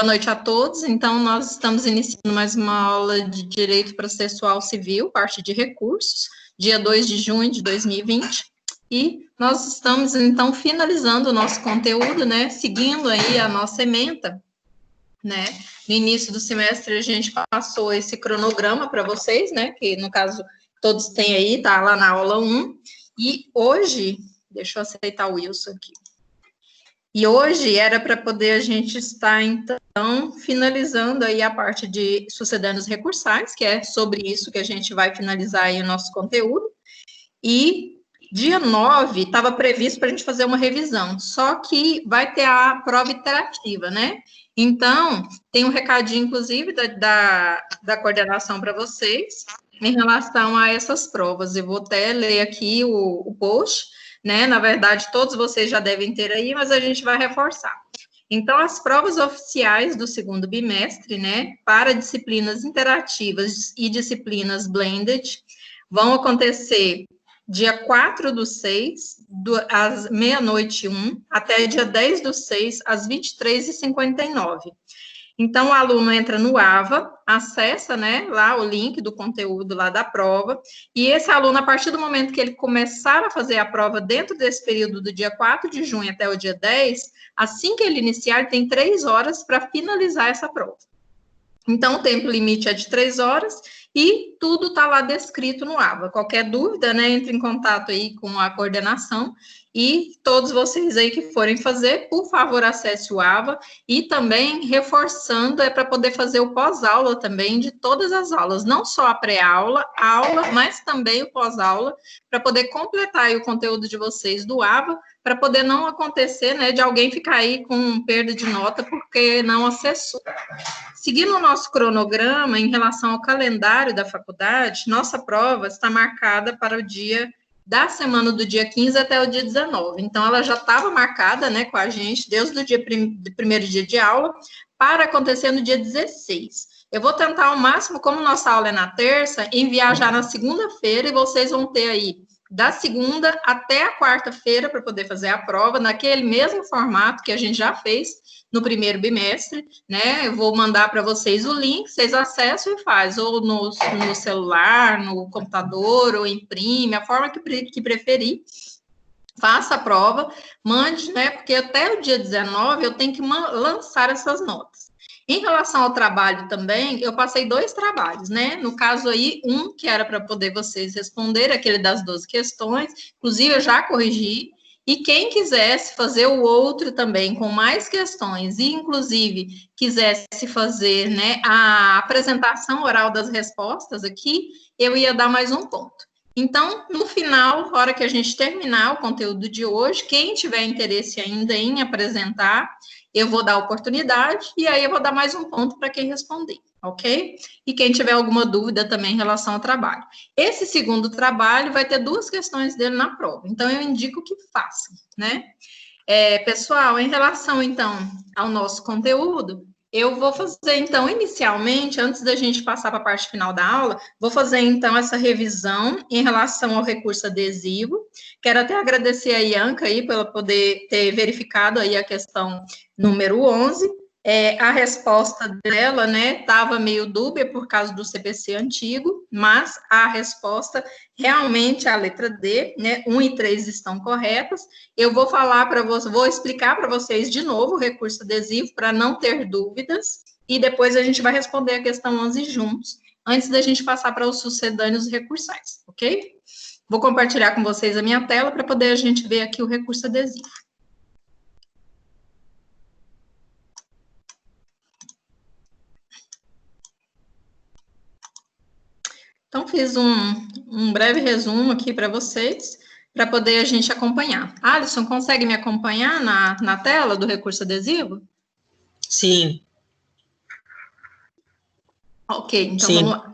noite a todos. Então, nós estamos iniciando mais uma aula de Direito Processual Civil, parte de recursos, dia 2 de junho de 2020. E nós estamos, então, finalizando o nosso conteúdo, né, seguindo aí a nossa ementa, né. No início do semestre, a gente passou esse cronograma para vocês, né, que, no caso, todos têm aí, tá lá na aula 1. E hoje, deixa eu aceitar o Wilson aqui. E hoje era para poder a gente estar, então, finalizando aí a parte de sucedâneos recursais, que é sobre isso que a gente vai finalizar aí o nosso conteúdo. E dia 9 estava previsto para a gente fazer uma revisão, só que vai ter a prova interativa, né? Então, tem um recadinho, inclusive, da coordenação para vocês, em relação a essas provas. Eu vou até ler aqui o post, né? Na verdade, todos vocês já devem ter aí, mas a gente vai reforçar. Então, as provas oficiais do segundo bimestre, né, para disciplinas interativas e disciplinas blended, vão acontecer dia 4/6, às 00h01, até dia 10/6, às 23h59. Então, o aluno entra no AVA, acessa, né, lá o link do conteúdo lá da prova, e esse aluno, a partir do momento que ele começar a fazer a prova dentro desse período do dia 4 de junho até o dia 10, assim que ele iniciar, ele tem 3 horas para finalizar essa prova. Então, o tempo limite é de 3 horas, e tudo está lá descrito no AVA. Qualquer dúvida, né, entre em contato aí com a coordenação, e todos vocês aí que forem fazer, por favor, acesse o AVA, e também, reforçando, é para poder fazer o pós-aula também de todas as aulas, não só a pré-aula, aula, mas também o pós-aula, para poder completar aí o conteúdo de vocês do AVA, para poder não acontecer, né, de alguém ficar aí com perda de nota porque não acessou. Seguindo o nosso cronograma, em relação ao calendário da faculdade, nossa prova está marcada para o dia da semana do dia 15 até o dia 19. Então, ela já estava marcada, né, com a gente, desde o primeiro dia de aula, para acontecer no dia 16. Eu vou tentar ao máximo, como nossa aula é na terça, enviar já na segunda-feira, e vocês vão ter aí da segunda até a quarta-feira para poder fazer a prova, naquele mesmo formato que a gente já fez no primeiro bimestre, né? Eu vou mandar para vocês o link, vocês acessam e faz, ou no celular, no computador, ou imprime, a forma que preferir. Faça a prova, mande, né? Porque até o dia 19 eu tenho que lançar essas notas. Em relação ao trabalho também, eu passei 2 trabalhos, né? No caso aí, um que era para poder vocês responder, aquele das 12 questões, inclusive eu já corrigi, e quem quisesse fazer o outro também com mais questões, e inclusive quisesse fazer, né, a apresentação oral das respostas aqui, eu ia dar mais um ponto. Então, no final, na hora que a gente terminar o conteúdo de hoje, quem tiver interesse ainda em apresentar, eu vou dar oportunidade, e aí eu vou dar mais um ponto para quem responder, ok? E quem tiver alguma dúvida também em relação ao trabalho. Esse segundo trabalho vai ter 2 questões dele na prova, então eu indico que façam, né? Pessoal, em relação, então, ao nosso conteúdo, eu vou fazer, então, inicialmente, antes da gente passar para a parte final da aula, vou fazer, então, essa revisão em relação ao recurso adesivo. Quero até agradecer a Ianca aí pela poder ter verificado aí a questão número 11. A resposta dela, né, estava meio dúbia por causa do CPC antigo, mas a resposta, realmente, a letra D, né, 1 e 3 estão corretas. Eu vou falar para vocês, vou explicar para vocês de novo o recurso adesivo, para não ter dúvidas, e depois a gente vai responder a questão 11 juntos, antes da gente passar para os sucedâneos recursais, ok? Vou compartilhar com vocês a minha tela, para poder a gente ver aqui o recurso adesivo. Então, fiz um breve resumo aqui para vocês, para poder a gente acompanhar. Alisson, consegue me acompanhar na tela do recurso adesivo? Sim. Ok, então Sim. vamos lá.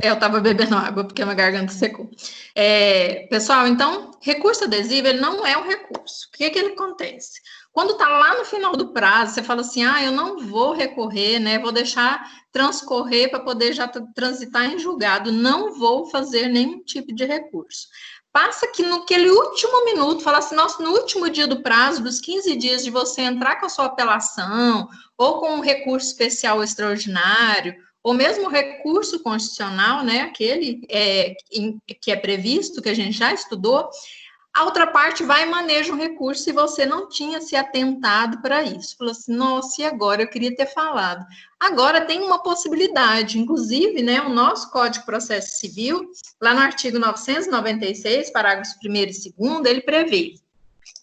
Eu estava bebendo água porque a minha garganta secou. Pessoal, então, recurso adesivo, ele não é um recurso. O que ele acontece? Quando está lá no final do prazo, você fala assim, eu não vou recorrer, né, vou deixar transcorrer para poder já transitar em julgado, não vou fazer nenhum tipo de recurso. passa que naquele último minuto, fala assim, nossa, no último dia do prazo, dos 15 dias de você entrar com a sua apelação, ou com um recurso especial extraordinário, ou mesmo recurso constitucional, né, aquele que é previsto, que a gente já estudou, a outra parte vai e maneja o recurso se você não tinha se atentado para isso. Falou assim, nossa, e agora? Eu queria ter falado. Agora tem uma possibilidade, inclusive, né, o nosso Código de Processo Civil, lá no artigo 996, parágrafos 1º e 2º, ele prevê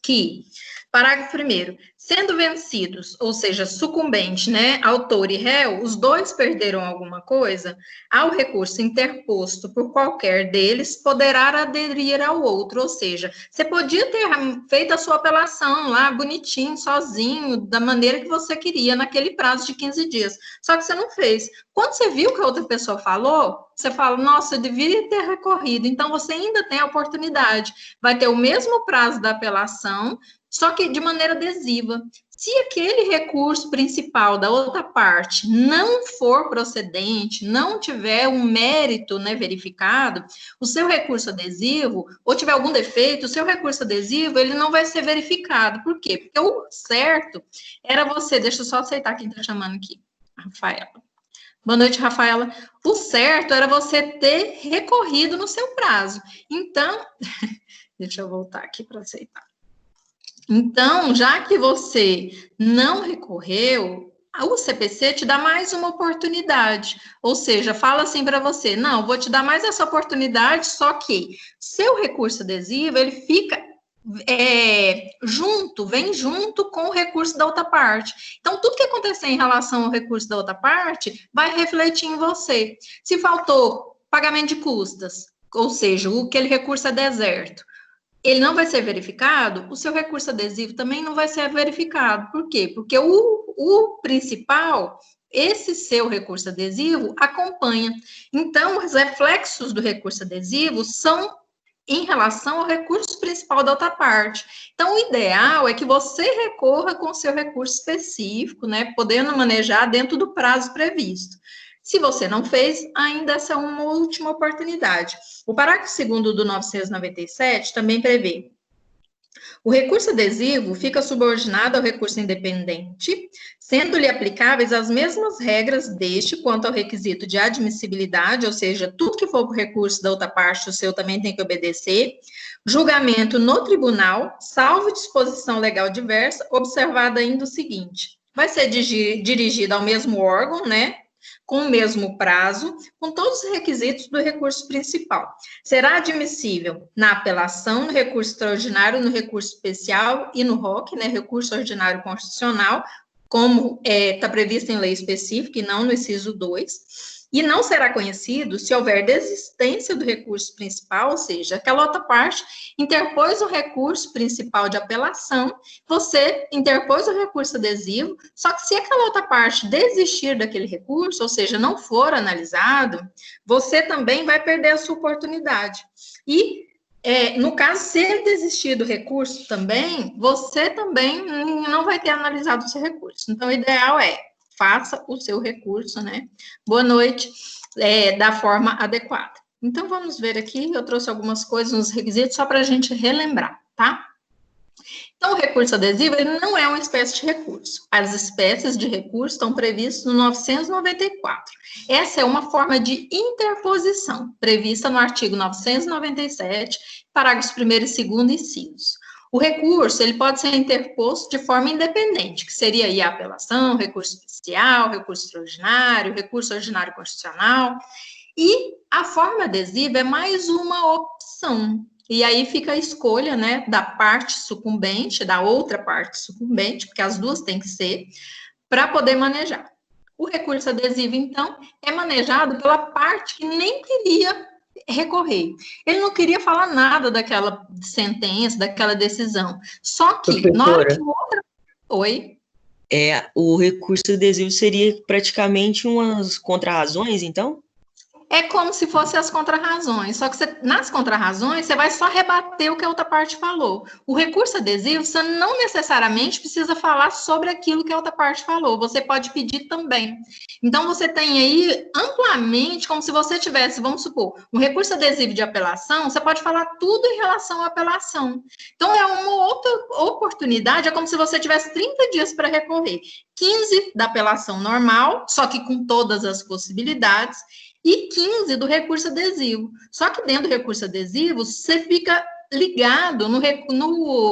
que, parágrafo 1º, sendo vencidos, ou seja, sucumbente, né, autor e réu, os dois perderam alguma coisa, ao recurso interposto por qualquer deles, poderá aderir ao outro, ou seja, você podia ter feito a sua apelação lá, bonitinho, sozinho, da maneira que você queria, naquele prazo de 15 dias, só que você não fez. Quando você viu que a outra pessoa falou, você fala, nossa, eu deveria ter recorrido, então você ainda tem a oportunidade, vai ter o mesmo prazo da apelação, só que de maneira adesiva. Se aquele recurso principal da outra parte não for procedente, não tiver um mérito, né, verificado, o seu recurso adesivo, ou tiver algum defeito, o seu recurso adesivo, ele não vai ser verificado. Por quê? Porque o certo era você, deixa eu só aceitar quem está chamando aqui, Rafaela. Boa noite, Rafaela. O certo era você ter recorrido no seu prazo. Então, deixa eu voltar aqui para aceitar. Então, já que você não recorreu, o CPC te dá mais uma oportunidade. Ou seja, fala assim para você, não, vou te dar mais essa oportunidade, só que seu recurso adesivo, ele fica vem junto com o recurso da outra parte. Então, tudo que acontecer em relação ao recurso da outra parte, vai refletir em você. Se faltou pagamento de custas, ou seja, aquele recurso é deserto, ele não vai ser verificado, o seu recurso adesivo também não vai ser verificado. Por quê? Porque o principal, esse seu recurso adesivo, acompanha. Então, os reflexos do recurso adesivo são em relação ao recurso principal da outra parte. Então, o ideal é que você recorra com o seu recurso específico, né, podendo manejar dentro do prazo previsto. Se você não fez, ainda essa é uma última oportunidade. O parágrafo 2º do 997 também prevê: o recurso adesivo fica subordinado ao recurso independente, sendo-lhe aplicáveis as mesmas regras deste quanto ao requisito de admissibilidade, ou seja, tudo que for por recurso da outra parte, o seu também tem que obedecer. Julgamento no tribunal, salvo disposição legal diversa, observado ainda o seguinte: vai ser dirigido ao mesmo órgão, né? Com o mesmo prazo, com todos os requisitos do recurso principal. Será admissível na apelação, no recurso extraordinário, no recurso especial e no ROC, né, recurso ordinário constitucional, como está previsto em lei específica e não no inciso 2, e não será conhecido se houver desistência do recurso principal, ou seja, aquela outra parte interpôs o recurso principal de apelação, você interpôs o recurso adesivo, só que se aquela outra parte desistir daquele recurso, ou seja, não for analisado, você também vai perder a sua oportunidade. E, no caso, se ele desistir do recurso também, você também não vai ter analisado o seu recurso. Então, o ideal é faça o seu recurso, né? Boa noite, da forma adequada. Então, vamos ver aqui, eu trouxe algumas coisas nos requisitos só para a gente relembrar, tá? Então, o recurso adesivo, ele não é uma espécie de recurso. As espécies de recurso estão previstas no 994. Essa é uma forma de interposição, prevista no artigo 997, parágrafos 1º e 2º incisos. O recurso, ele pode ser interposto de forma independente, que seria aí a apelação, recurso especial, recurso extraordinário, recurso ordinário constitucional, e a forma adesiva é mais uma opção. E aí fica a escolha, né, da parte sucumbente, da outra parte sucumbente, porque as duas têm que ser, para poder manejar. O recurso adesivo, então, é manejado pela parte que nem queria recorrer. Ele não queria falar nada daquela sentença, daquela decisão. Só que, Professora, na hora que outra... Oi? o recurso adesivo seria praticamente umas contrarrazões, então? É como se fossem as contrarrazões, só que nas contrarrazões você vai só rebater o que a outra parte falou. O recurso adesivo, você não necessariamente precisa falar sobre aquilo que a outra parte falou, você pode pedir também. Então, você tem aí amplamente, como se você tivesse, vamos supor, um recurso adesivo de apelação, você pode falar tudo em relação à apelação. Então, é uma outra oportunidade, é como se você tivesse 30 dias para recorrer. 15 da apelação normal, só que com todas as possibilidades, e 15 do recurso adesivo. Só que dentro do recurso adesivo, você fica ligado no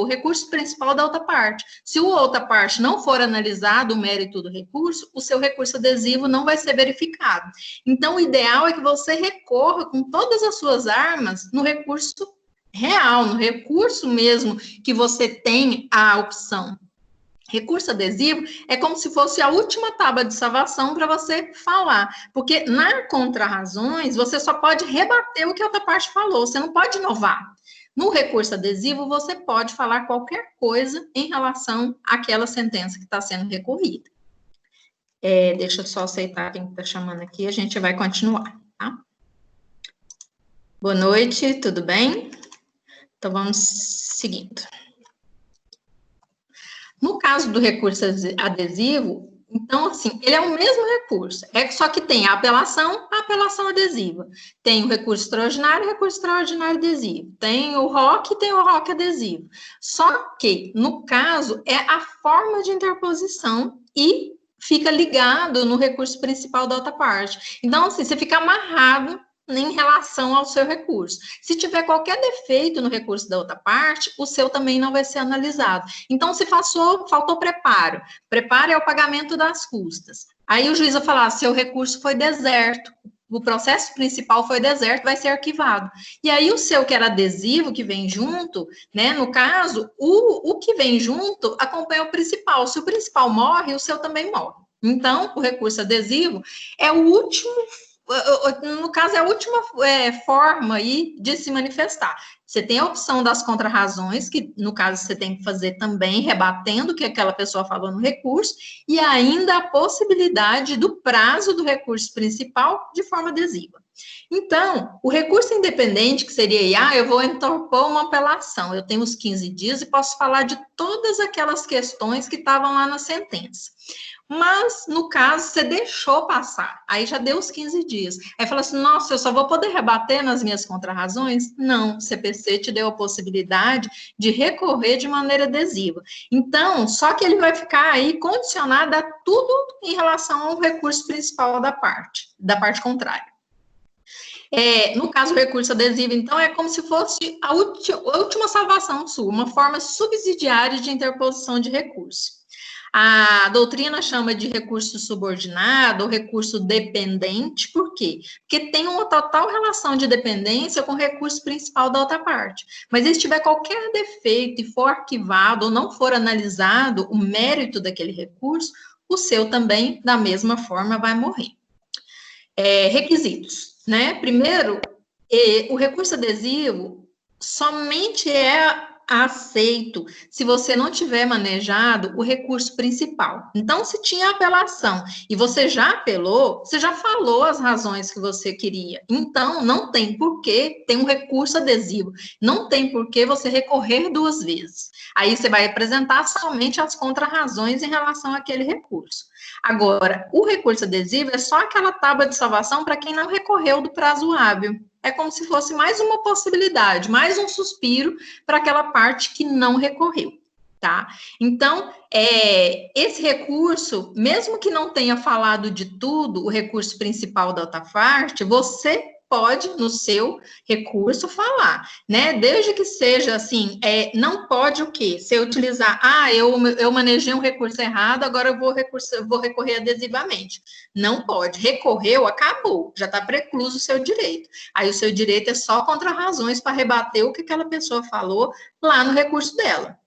recurso principal da outra parte. Se a outra parte não for analisado o mérito do recurso, o seu recurso adesivo não vai ser verificado. Então, o ideal é que você recorra com todas as suas armas no recurso real, no recurso mesmo que você tem a opção. Recurso adesivo é como se fosse a última tábua de salvação para você falar, porque na contrarrazões você só pode rebater o que a outra parte falou, você não pode inovar. No recurso adesivo você pode falar qualquer coisa em relação àquela sentença que está sendo recorrida. Deixa eu só aceitar quem está chamando aqui, a gente vai continuar, tá? Boa noite, tudo bem? Então vamos seguindo. No caso do recurso adesivo, então, assim, ele é o mesmo recurso, só que tem a apelação adesiva. Tem o recurso extraordinário adesivo. Tem o ROC adesivo. Só que, no caso, é a forma de interposição e fica ligado no recurso principal da outra parte. Então, assim, você fica amarrado em relação ao seu recurso. Se tiver qualquer defeito no recurso da outra parte, o seu também não vai ser analisado. Então, se faltou preparo. Preparo é o pagamento das custas. Aí o juiz vai falar, seu recurso foi deserto, o processo principal foi deserto, vai ser arquivado. E aí o seu que era adesivo, que vem junto, né, no caso, o que vem junto acompanha o principal. Se o principal morre, o seu também morre. Então, o recurso adesivo é o último, no caso, é a última forma aí de se manifestar. Você tem a opção das contrarrazões, que no caso você tem que fazer também, rebatendo o que aquela pessoa falou no recurso, e ainda a possibilidade do prazo do recurso principal de forma adesiva. Então, o recurso independente, que seria, eu vou interpor uma apelação, eu tenho os 15 dias e posso falar de todas aquelas questões que estavam lá na sentença. Mas, no caso, você deixou passar, aí já deu os 15 dias. Aí fala assim, nossa, eu só vou poder rebater nas minhas contrarrazões? Não, o CPC te deu a possibilidade de recorrer de maneira adesiva. Então, só que ele vai ficar aí condicionado a tudo em relação ao recurso principal da parte contrária. No caso do recurso adesivo, então, é como se fosse a última salvação sua, uma forma subsidiária de interposição de recurso. A doutrina chama de recurso subordinado ou recurso dependente, por quê? Porque tem uma total relação de dependência com o recurso principal da outra parte. Mas se tiver qualquer defeito e for arquivado ou não for analisado o mérito daquele recurso, o seu também, da mesma forma, vai morrer. Requisitos, né? Primeiro, o recurso adesivo somente é aceito se você não tiver manejado o recurso principal. Então, se tinha apelação e você já apelou, você já falou as razões que você queria. Então, não tem por que ter um recurso adesivo. Não tem por que você recorrer 2 vezes. Aí você vai apresentar somente as contrarrazões em relação àquele recurso. Agora, o recurso adesivo é só aquela tábua de salvação para quem não recorreu do prazo hábil. É como se fosse mais uma possibilidade, mais um suspiro para aquela parte que não recorreu, tá? Então, esse recurso, mesmo que não tenha falado de tudo, o recurso principal da outra parte, você pode, no seu recurso, falar, né? Desde que seja assim, não pode o quê? Se eu utilizar, eu manejei um recurso errado, agora eu vou recorrer adesivamente. Não pode. Recorreu, acabou. Já está precluso o seu direito. Aí o seu direito é só contrarrazões para rebater o que aquela pessoa falou lá no recurso dela.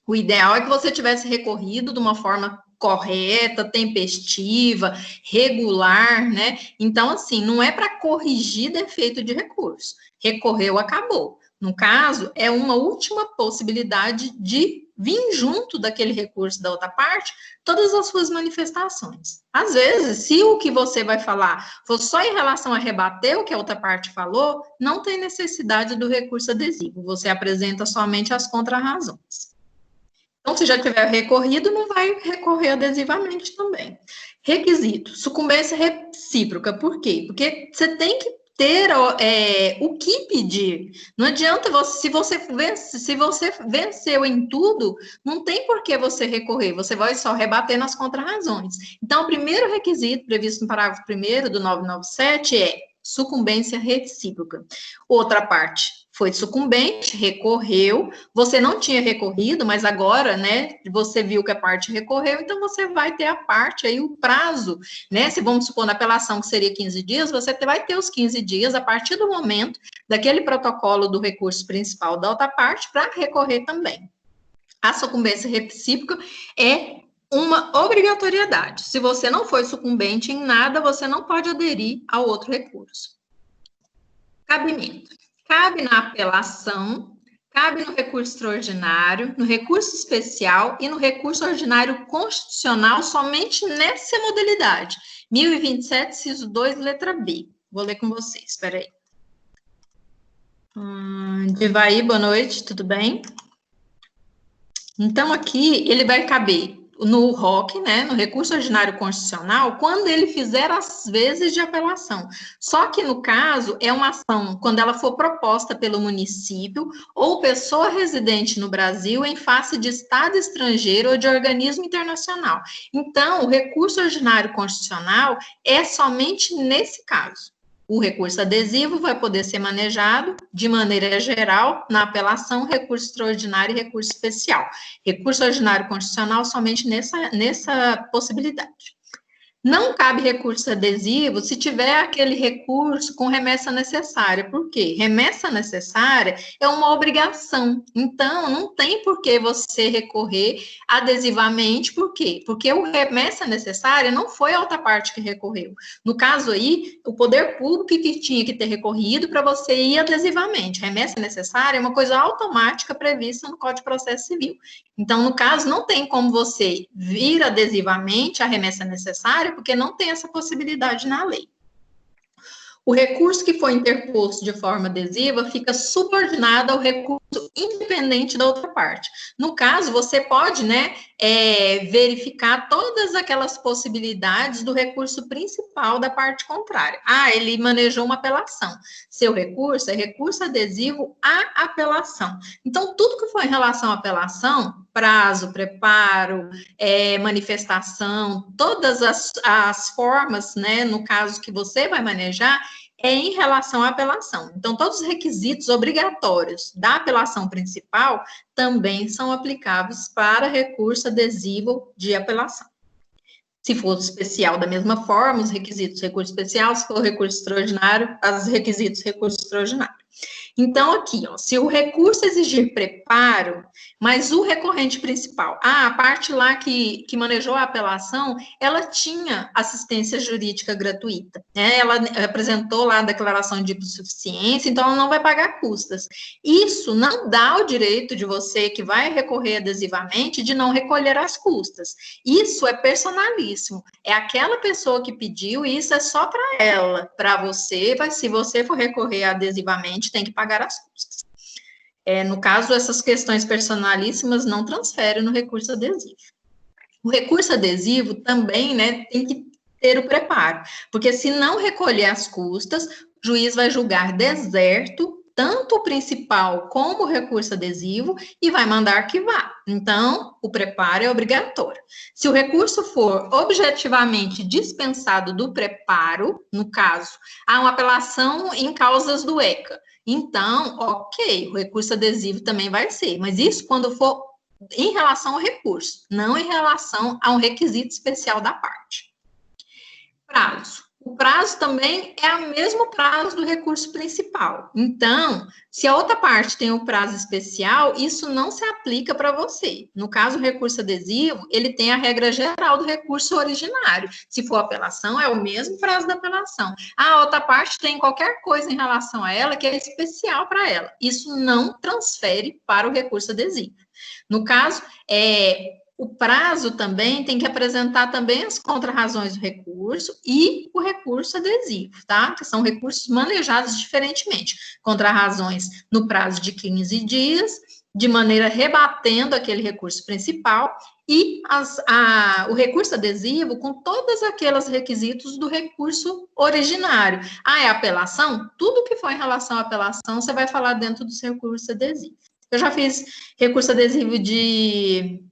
O ideal é que você tivesse recorrido de uma forma correta, tempestiva, regular, né? Então, assim, não é para corrigir defeito de recurso. Recorreu, acabou. No caso, é uma última possibilidade de vir junto daquele recurso da outra parte todas as suas manifestações. Às vezes, se o que você vai falar for só em relação a rebater o que a outra parte falou, não tem necessidade do recurso adesivo, você apresenta somente as contrarrazões. Então, se já tiver recorrido, não vai recorrer adesivamente também. Requisito, sucumbência recíproca. Por quê? Porque você tem que ter o que pedir. Não adianta se você venceu em tudo, não tem por que você recorrer, você vai só rebater nas contrarrazões. Então, o primeiro requisito previsto no parágrafo 1º do 997 é sucumbência recíproca. Outra parte foi sucumbente, recorreu, você não tinha recorrido, mas agora, né, você viu que a parte recorreu, então você vai ter a parte aí, o prazo, né, se vamos supor na apelação que seria 15 dias, você vai ter os 15 dias a partir do momento daquele protocolo do recurso principal da outra parte para recorrer também. A sucumbência recíproca é uma obrigatoriedade. Se você não foi sucumbente em nada, você não pode aderir ao outro recurso. Cabimento. Cabe na apelação, cabe no recurso extraordinário, no recurso especial e no recurso ordinário constitucional somente nessa modalidade. 1027, inciso 2, letra B. Vou ler com vocês, espera aí. Divaí, boa noite, tudo bem? Então, aqui, ele vai caber no ROC, né, no recurso ordinário constitucional, quando ele fizer as vezes de apelação. Só que, no caso, é uma ação, quando ela for proposta pelo município ou pessoa residente no Brasil em face de Estado estrangeiro ou de organismo internacional. Então, o recurso ordinário constitucional é somente nesse caso. O recurso adesivo vai poder ser manejado de maneira geral na apelação, recurso extraordinário e recurso especial. Recurso ordinário constitucional somente nessa possibilidade. Não cabe recurso adesivo se tiver aquele recurso com remessa necessária. Por quê? Remessa necessária é uma obrigação. Então, não tem por que você recorrer adesivamente. Por quê? Porque o remessa necessária não foi a outra parte que recorreu. No caso aí, o poder público que tinha que ter recorrido para você ir adesivamente. Remessa necessária é uma coisa automática prevista no Código de Processo Civil. Então, no caso, não tem como você vir adesivamente a remessa necessária, porque não tem essa possibilidade na lei. O recurso que foi interposto de forma adesiva fica subordinado ao recurso independente da outra parte. No caso, você pode, né, verificar todas aquelas possibilidades do recurso principal da parte contrária. Ah, ele manejou uma apelação. Seu recurso é recurso adesivo à apelação. Então, tudo que for em relação à apelação, prazo, preparo, manifestação, todas as formas, né, no caso que você vai manejar, é em relação à apelação. Então, todos os requisitos obrigatórios da apelação principal também são aplicáveis para recurso adesivo de apelação. Se for especial, da mesma forma, os requisitos recurso especial, se for recurso extraordinário, os requisitos recurso extraordinário. Então, aqui, ó, se o recurso exigir preparo, mas o recorrente principal, a parte lá que manejou a apelação, ela tinha assistência jurídica gratuita, né? Ela apresentou lá a declaração de hipossuficiência, então ela não vai pagar custas. Isso não dá o direito de você, que vai recorrer adesivamente, de não recolher as custas. Isso é personalíssimo. É aquela pessoa que pediu, e isso é só para ela. Para você, se você for recorrer adesivamente, tem que pagar as custas. No caso, essas questões personalíssimas não transferem no recurso adesivo. O recurso adesivo também, né, tem que ter o preparo, porque se não recolher as custas, o juiz vai julgar deserto tanto o principal como o recurso adesivo e vai mandar arquivar. Então, o preparo é obrigatório. Se o recurso for objetivamente dispensado do preparo, no caso, há uma apelação em causas do ECA, então, ok, o recurso adesivo também vai ser, mas isso quando for em relação ao recurso, não em relação a um requisito especial da parte. Prazo. O prazo também é o mesmo prazo do recurso principal. Então, se a outra parte tem um prazo especial, isso não se aplica para você. No caso, o recurso adesivo, ele tem a regra geral do recurso originário. Se for apelação, é o mesmo prazo da apelação. A outra parte tem qualquer coisa em relação a ela que é especial para ela. Isso não transfere para o recurso adesivo. No caso, o prazo também tem que apresentar também as contrarrazões do recurso e o recurso adesivo, tá? Que são recursos manejados diferentemente. Contrarrazões no prazo de 15 dias, de maneira rebatendo aquele recurso principal, e o recurso adesivo com todos aqueles requisitos do recurso originário. É apelação? Tudo que for em relação à apelação, você vai falar dentro do seu recurso adesivo. Eu já fiz recurso adesivo de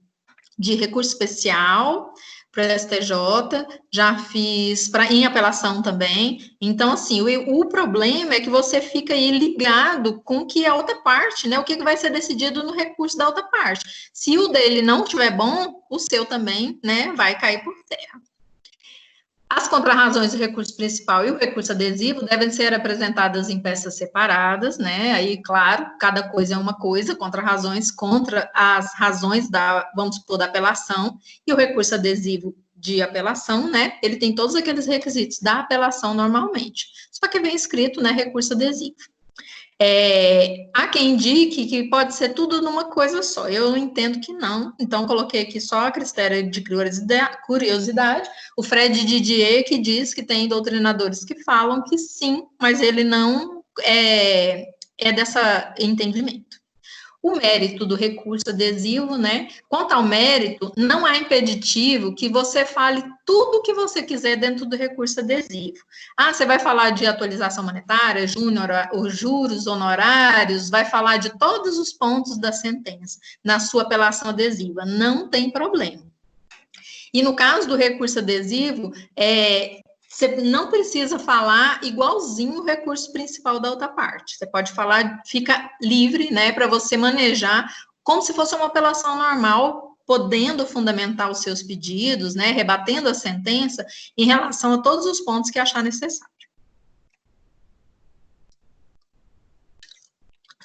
recurso especial para o STJ, já fiz em apelação também. Então, assim, o problema é que você fica aí ligado com que a outra parte, né, o que vai ser decidido no recurso da outra parte. Se o dele não estiver bom, o seu também, né, vai cair por terra. As contrarrazões do recurso principal e o recurso adesivo devem ser apresentadas em peças separadas, né? Aí, claro, cada coisa é uma coisa, contrarrazões contra as razões vamos supor, da apelação, e o recurso adesivo de apelação, né? Ele tem todos aqueles requisitos da apelação normalmente. Só que vem escrito, né, recurso adesivo. Há quem indique que pode ser tudo numa coisa só. Eu entendo que não, então coloquei aqui só a critério de curiosidade. O Fred Didier que diz que tem doutrinadores que falam que sim, mas ele não é dessa entendimento. O mérito do recurso adesivo, né? Quanto ao mérito, não há impeditivo que você fale tudo o que você quiser dentro do recurso adesivo. Você vai falar de atualização monetária, os juros honorários, vai falar de todos os pontos da sentença na sua apelação adesiva, não tem problema. E no caso do recurso adesivo, você não precisa falar igualzinho o recurso principal da outra parte. Você pode falar, fica livre, né, para você manejar como se fosse uma apelação normal, podendo fundamentar os seus pedidos, né, rebatendo a sentença em relação a todos os pontos que achar necessário.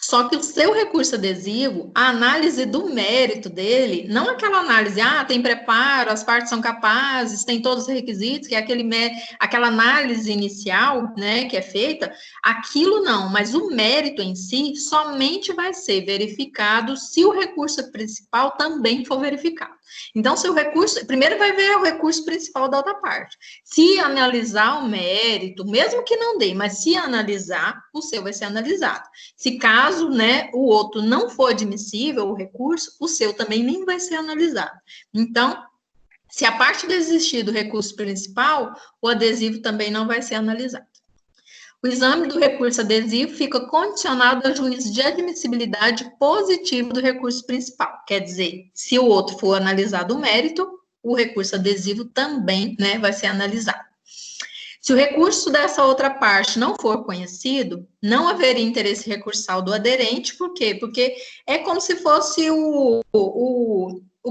Só que o seu recurso adesivo, a análise do mérito dele, não aquela análise, tem preparo, as partes são capazes, tem todos os requisitos, que é aquela análise inicial, né, que é feita, aquilo não, mas o mérito em si somente vai ser verificado se o recurso principal também for verificado. Então, se o recurso, primeiro vai ver o recurso principal da outra parte. Se analisar o mérito, mesmo que não dê, mas se analisar, o seu vai ser analisado. Se caso, né, o outro não for admissível, o recurso, o seu também nem vai ser analisado. Então, se a parte desistir do recurso principal, o adesivo também não vai ser analisado. O exame do recurso adesivo fica condicionado ao juízo de admissibilidade positivo do recurso principal. Quer dizer, se o outro for analisado o mérito, o recurso adesivo também, né, vai ser analisado. Se o recurso dessa outra parte não for conhecido, não haveria interesse recursal do aderente. Por quê? Porque é como se fosse o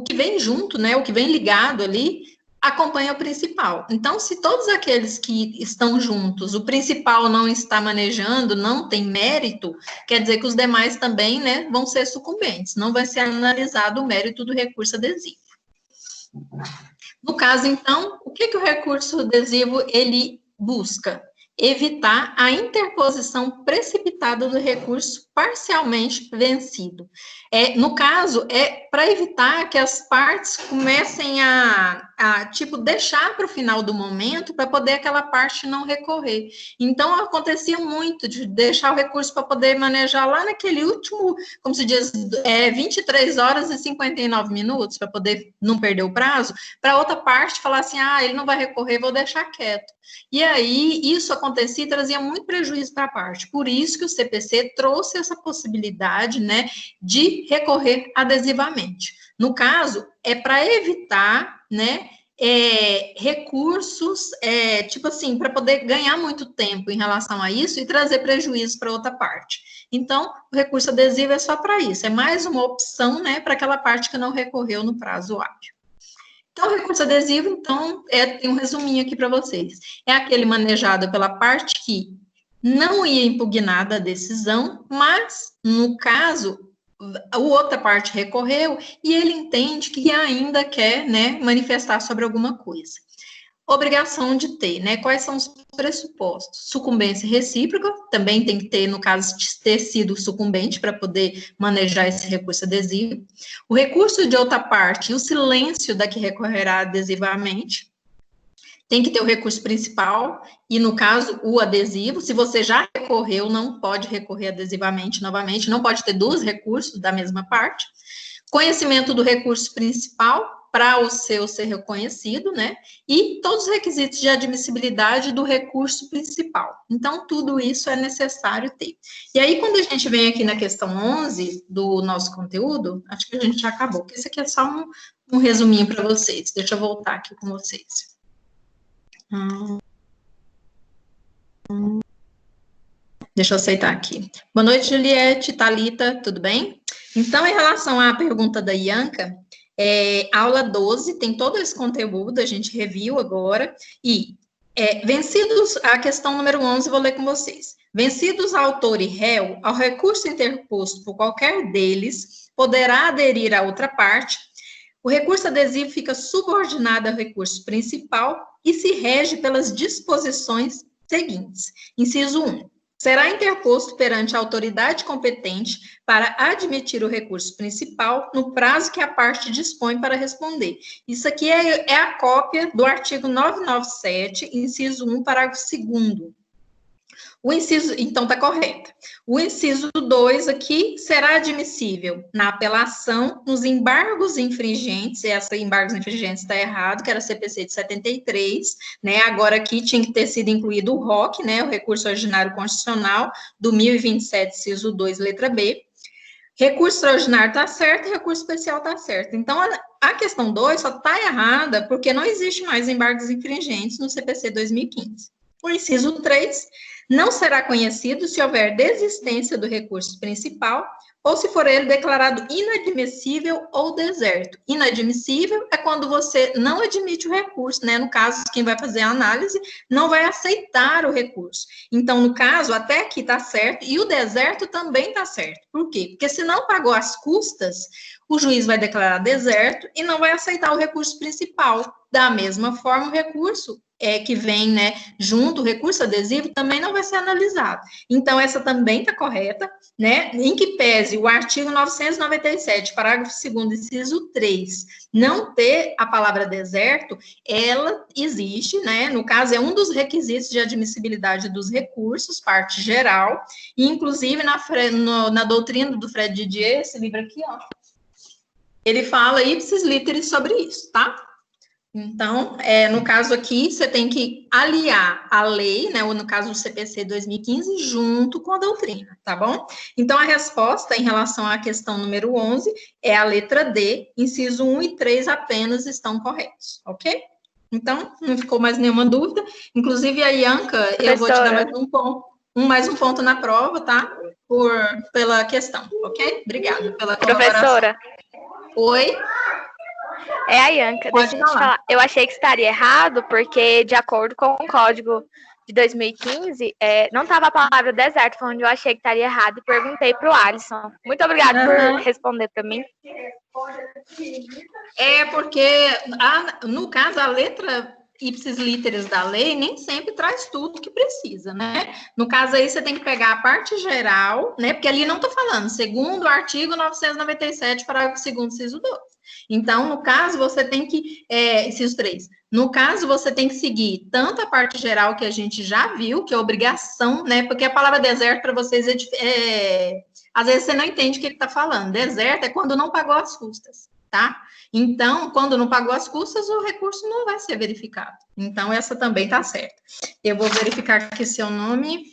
que vem junto, né, o que vem ligado ali, acompanha o principal. Então, se todos aqueles que estão juntos, o principal não está manejando, não tem mérito, quer dizer que os demais também, né, vão ser sucumbentes, não vai ser analisado o mérito do recurso adesivo. No caso, então, o que o recurso adesivo, ele busca? Evitar a interposição precipitada do recurso parcialmente vencido. No caso, para evitar que as partes comecem a deixar para o final do momento para poder aquela parte não recorrer. Então, acontecia muito de deixar o recurso para poder manejar lá naquele último, como se diz, 23 horas e 59 minutos, para poder não perder o prazo, para outra parte falar assim, ele não vai recorrer, vou deixar quieto. E aí, isso acontecia e trazia muito prejuízo para a parte. Por isso que o CPC trouxe essa possibilidade, né, de recorrer adesivamente. No caso, é para evitar, né, recursos, tipo assim, para poder ganhar muito tempo em relação a isso e trazer prejuízo para outra parte. Então, o recurso adesivo é só para isso, é mais uma opção, né, para aquela parte que não recorreu no prazo hábil. Então, o recurso adesivo, então, tem um resuminho aqui para vocês. É aquele manejado pela parte que não ia impugnar da decisão, mas, no caso, a outra parte recorreu e ele entende que ainda quer, né, manifestar sobre alguma coisa. obrigação de ter, né? Quais são os pressupostos? Sucumbência recíproca, também tem que ter, no caso, de ter sido sucumbente para poder manejar esse recurso adesivo. O recurso de outra parte e o silêncio da que recorrerá adesivamente. Tem que ter o recurso principal e, no caso, o adesivo. Se você já recorreu, não pode recorrer adesivamente novamente, não pode ter dois recursos da mesma parte. Conhecimento do recurso principal para o seu ser reconhecido, né? E todos os requisitos de admissibilidade do recurso principal. Então, tudo isso é necessário ter. E aí, quando a gente vem aqui na questão 11 do nosso conteúdo, acho que a gente já acabou, porque isso aqui é só um resuminho para vocês. Deixa eu voltar aqui com vocês. Deixa eu aceitar aqui. Boa noite, Juliette, Thalita, tudo bem? Então, em relação à pergunta da Ianca, aula 12 tem todo esse conteúdo, a gente reviu agora, e vencidos, a questão número 11, vou ler com vocês. Vencidos autor e réu, ao recurso interposto por qualquer deles, poderá aderir a outra parte. O recurso adesivo fica subordinado ao recurso principal e se rege pelas disposições seguintes. Inciso 1. Será interposto perante a autoridade competente para admitir o recurso principal no prazo que a parte dispõe para responder. Isso aqui é a cópia do artigo 997, inciso 1, parágrafo 2º. O inciso, então, está correto. O inciso 2 aqui será admissível na apelação, nos embargos infringentes, essa embargos infringentes está errado, que era CPC de 73, né? Agora aqui tinha que ter sido incluído o ROC, né? O recurso ordinário constitucional do 1027, inciso 2, letra B. Recurso extraordinário está certo, recurso especial está certo. Então, a questão 2 só está errada porque não existe mais embargos infringentes no CPC 2015. O inciso 3 não será conhecido se houver desistência do recurso principal ou se for ele declarado inadmissível ou deserto. Inadmissível é quando você não admite o recurso, né? No caso, quem vai fazer a análise não vai aceitar o recurso. Então, no caso, até aqui está certo, e o deserto também está certo. Por quê? Porque se não pagou as custas, o juiz vai declarar deserto e não vai aceitar o recurso principal. Da mesma forma, o recurso que vem, né, junto, o recurso adesivo, também não vai ser analisado. Então, essa também está correta, né, em que pese o artigo 997, parágrafo 2º, inciso 3, não ter a palavra deserto, ela existe, né, no caso, é um dos requisitos de admissibilidade dos recursos, parte geral, e inclusive na doutrina do Fred Didier, esse livro aqui, ó, ele fala ipsis literis sobre isso, tá? Então, no caso aqui, você tem que aliar a lei, né, ou no caso do CPC 2015, junto com a doutrina, tá bom? Então, a resposta em relação à questão número 11 é a letra D, inciso 1 e 3 apenas estão corretos, ok? Então, não ficou mais nenhuma dúvida. Inclusive, a Ianca, eu vou te dar mais um ponto na prova, tá? Pela questão, ok? Obrigada pela colaboração. Professora. Oi? É a Ianca, deixa eu te falar. Eu achei que estaria errado, porque de acordo com o código de 2015, não estava a palavra deserto, foi onde eu achei que estaria errado e perguntei para o Alisson. Muito obrigada por responder para mim. Porque, no caso, a letra ipsis literis da lei nem sempre traz tudo que precisa, né? No caso aí, você tem que pegar a parte geral, né? Porque ali não está falando, segundo o artigo 997, parágrafo 2º, inciso 2. Então, no caso, você tem que, inciso 3, no caso, você tem que seguir tanto a parte geral que a gente já viu, que é obrigação, né? Porque a palavra deserto para vocês às vezes você não entende o que está falando. Deserto é quando não pagou as custas, tá? Então, quando não pagou as custas, o recurso não vai ser verificado. Então, essa também está certa. Eu vou verificar aqui seu nome.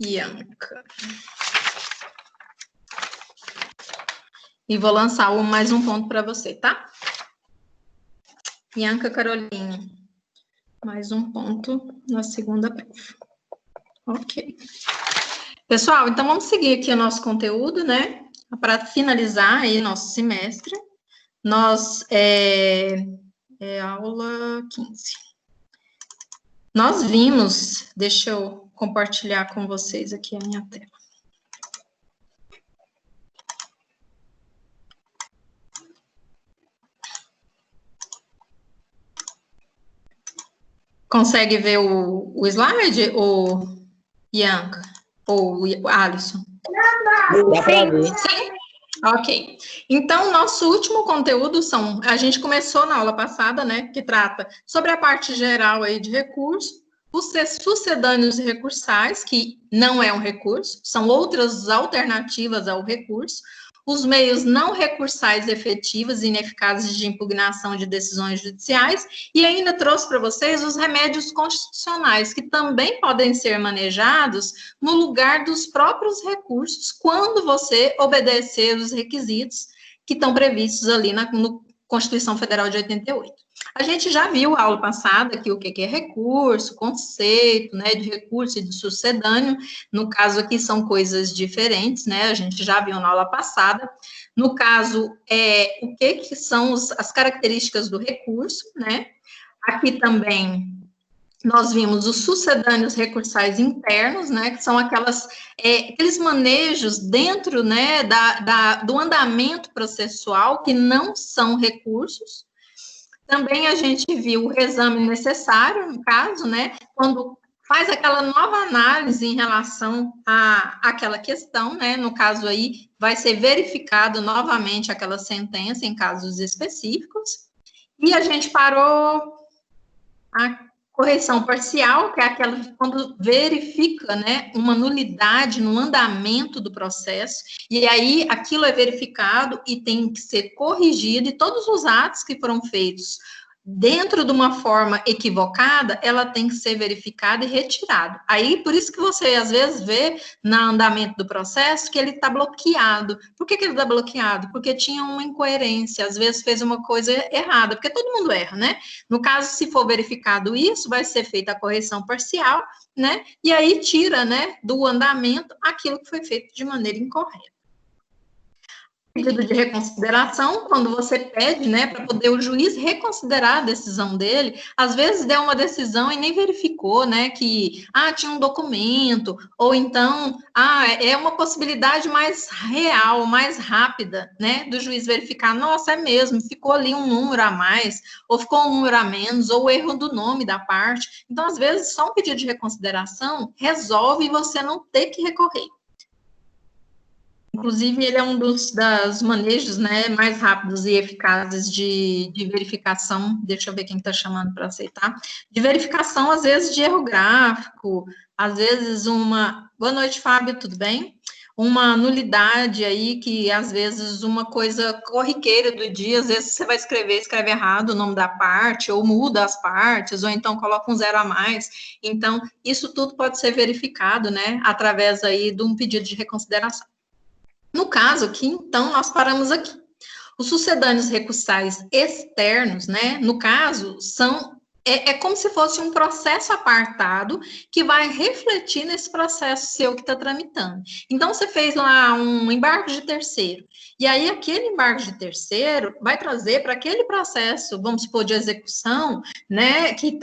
Ianca. E vou lançar mais um ponto para você, tá? Ianca Caroline. Mais um ponto na segunda prova. Ok. Pessoal, então vamos seguir aqui o nosso conteúdo, né? Para finalizar aí nosso semestre. Nós, aula 15. Nós vimos, deixa eu compartilhar com vocês aqui a minha tela. Consegue ver o slide, ou Bianca? Ou Alisson? Dá para ver. Sim? Ok. Então, nosso último conteúdo a gente começou na aula passada, né, que trata sobre a parte geral aí de recurso, os sucedâneos recursais, que não é um recurso, são outras alternativas ao recurso, os meios não recursais efetivos e ineficazes de impugnação de decisões judiciais, e ainda trouxe para vocês os remédios constitucionais, que também podem ser manejados no lugar dos próprios recursos, quando você obedecer os requisitos que estão previstos ali na Constituição Federal de 88. A gente já viu a aula passada que o que é recurso, conceito, né, de recurso e de sucedâneo, no caso aqui são coisas diferentes, né, a gente já viu na aula passada. No caso, o que são as características do recurso, né, aqui também nós vimos os sucedâneos recursais internos, né, que são aqueles manejos dentro, né, do andamento processual que não são recursos. Também a gente viu o reexame necessário, no caso, né, quando faz aquela nova análise em relação àquela questão, né, no caso aí vai ser verificado novamente aquela sentença em casos específicos. E a gente parou a correção parcial, que é aquela quando verifica, né, uma nulidade no andamento do processo, e aí aquilo é verificado e tem que ser corrigido, e todos os atos que foram feitos dentro de uma forma equivocada, ela tem que ser verificada e retirada. Aí, por isso que você, às vezes, vê no andamento do processo que ele está bloqueado. Por que ele está bloqueado? Porque tinha uma incoerência, às vezes fez uma coisa errada, porque todo mundo erra, né? No caso, se for verificado isso, vai ser feita a correção parcial, né? E aí tira, né, do andamento aquilo que foi feito de maneira incorreta. Pedido de reconsideração, quando você pede, né, para poder o juiz reconsiderar a decisão dele, às vezes deu uma decisão e nem verificou, né, que, tinha um documento, ou então, é uma possibilidade mais real, mais rápida, né, do juiz verificar, nossa, é mesmo, ficou ali um número a mais, ou ficou um número a menos, ou o erro do nome da parte. Então, às vezes, só um pedido de reconsideração resolve você não ter que recorrer. Inclusive, ele é um dos manejos, né, mais rápidos e eficazes de verificação. Deixa eu ver quem está chamando para aceitar. De verificação, às vezes, de erro gráfico, às vezes Boa noite, Fábio, tudo bem? Uma nulidade aí, que às vezes uma coisa corriqueira do dia, às vezes você vai escreve errado o nome da parte, ou muda as partes, ou então coloca um 0 a mais. Então, isso tudo pode ser verificado, né, através aí de um pedido de reconsideração. No caso aqui, então, nós paramos aqui. Os sucedâneos recursais externos, né, no caso, é como se fosse um processo apartado que vai refletir nesse processo seu que está tramitando. Então, você fez lá um embargo de terceiro, e aí aquele embargo de terceiro vai trazer para aquele processo, vamos supor, de execução, né, que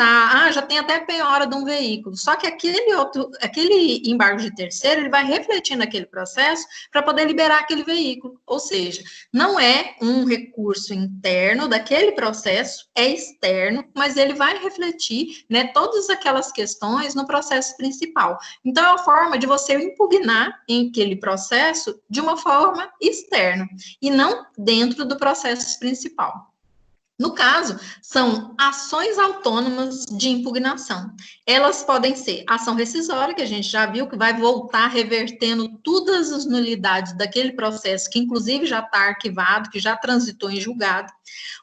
já tem até penhora de um veículo, só que aquele embargo de terceiro, ele vai refletir naquele processo para poder liberar aquele veículo, ou seja, não é um recurso interno daquele processo, é externo, mas ele vai refletir, né, todas aquelas questões no processo principal. Então, é uma forma de você impugnar em aquele processo de uma forma externa, e não dentro do processo principal. No caso, são ações autônomas de impugnação. Elas podem ser ação rescisória, que a gente já viu, que vai voltar revertendo todas as nulidades daquele processo, que inclusive já está arquivado, que já transitou em julgado.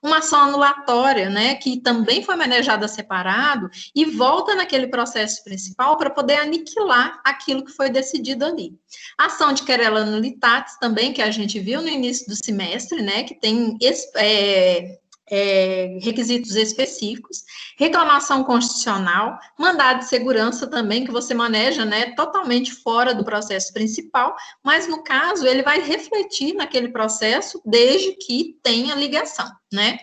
Uma ação anulatória, né, que também foi manejada separado e volta naquele processo principal para poder aniquilar aquilo que foi decidido ali. Ação de querela nullitatis também, que a gente viu no início do semestre, né, que tem requisitos específicos, reclamação constitucional, mandado de segurança também, que você maneja, né, totalmente fora do processo principal, mas no caso, ele vai refletir naquele processo desde que tenha ligação, né?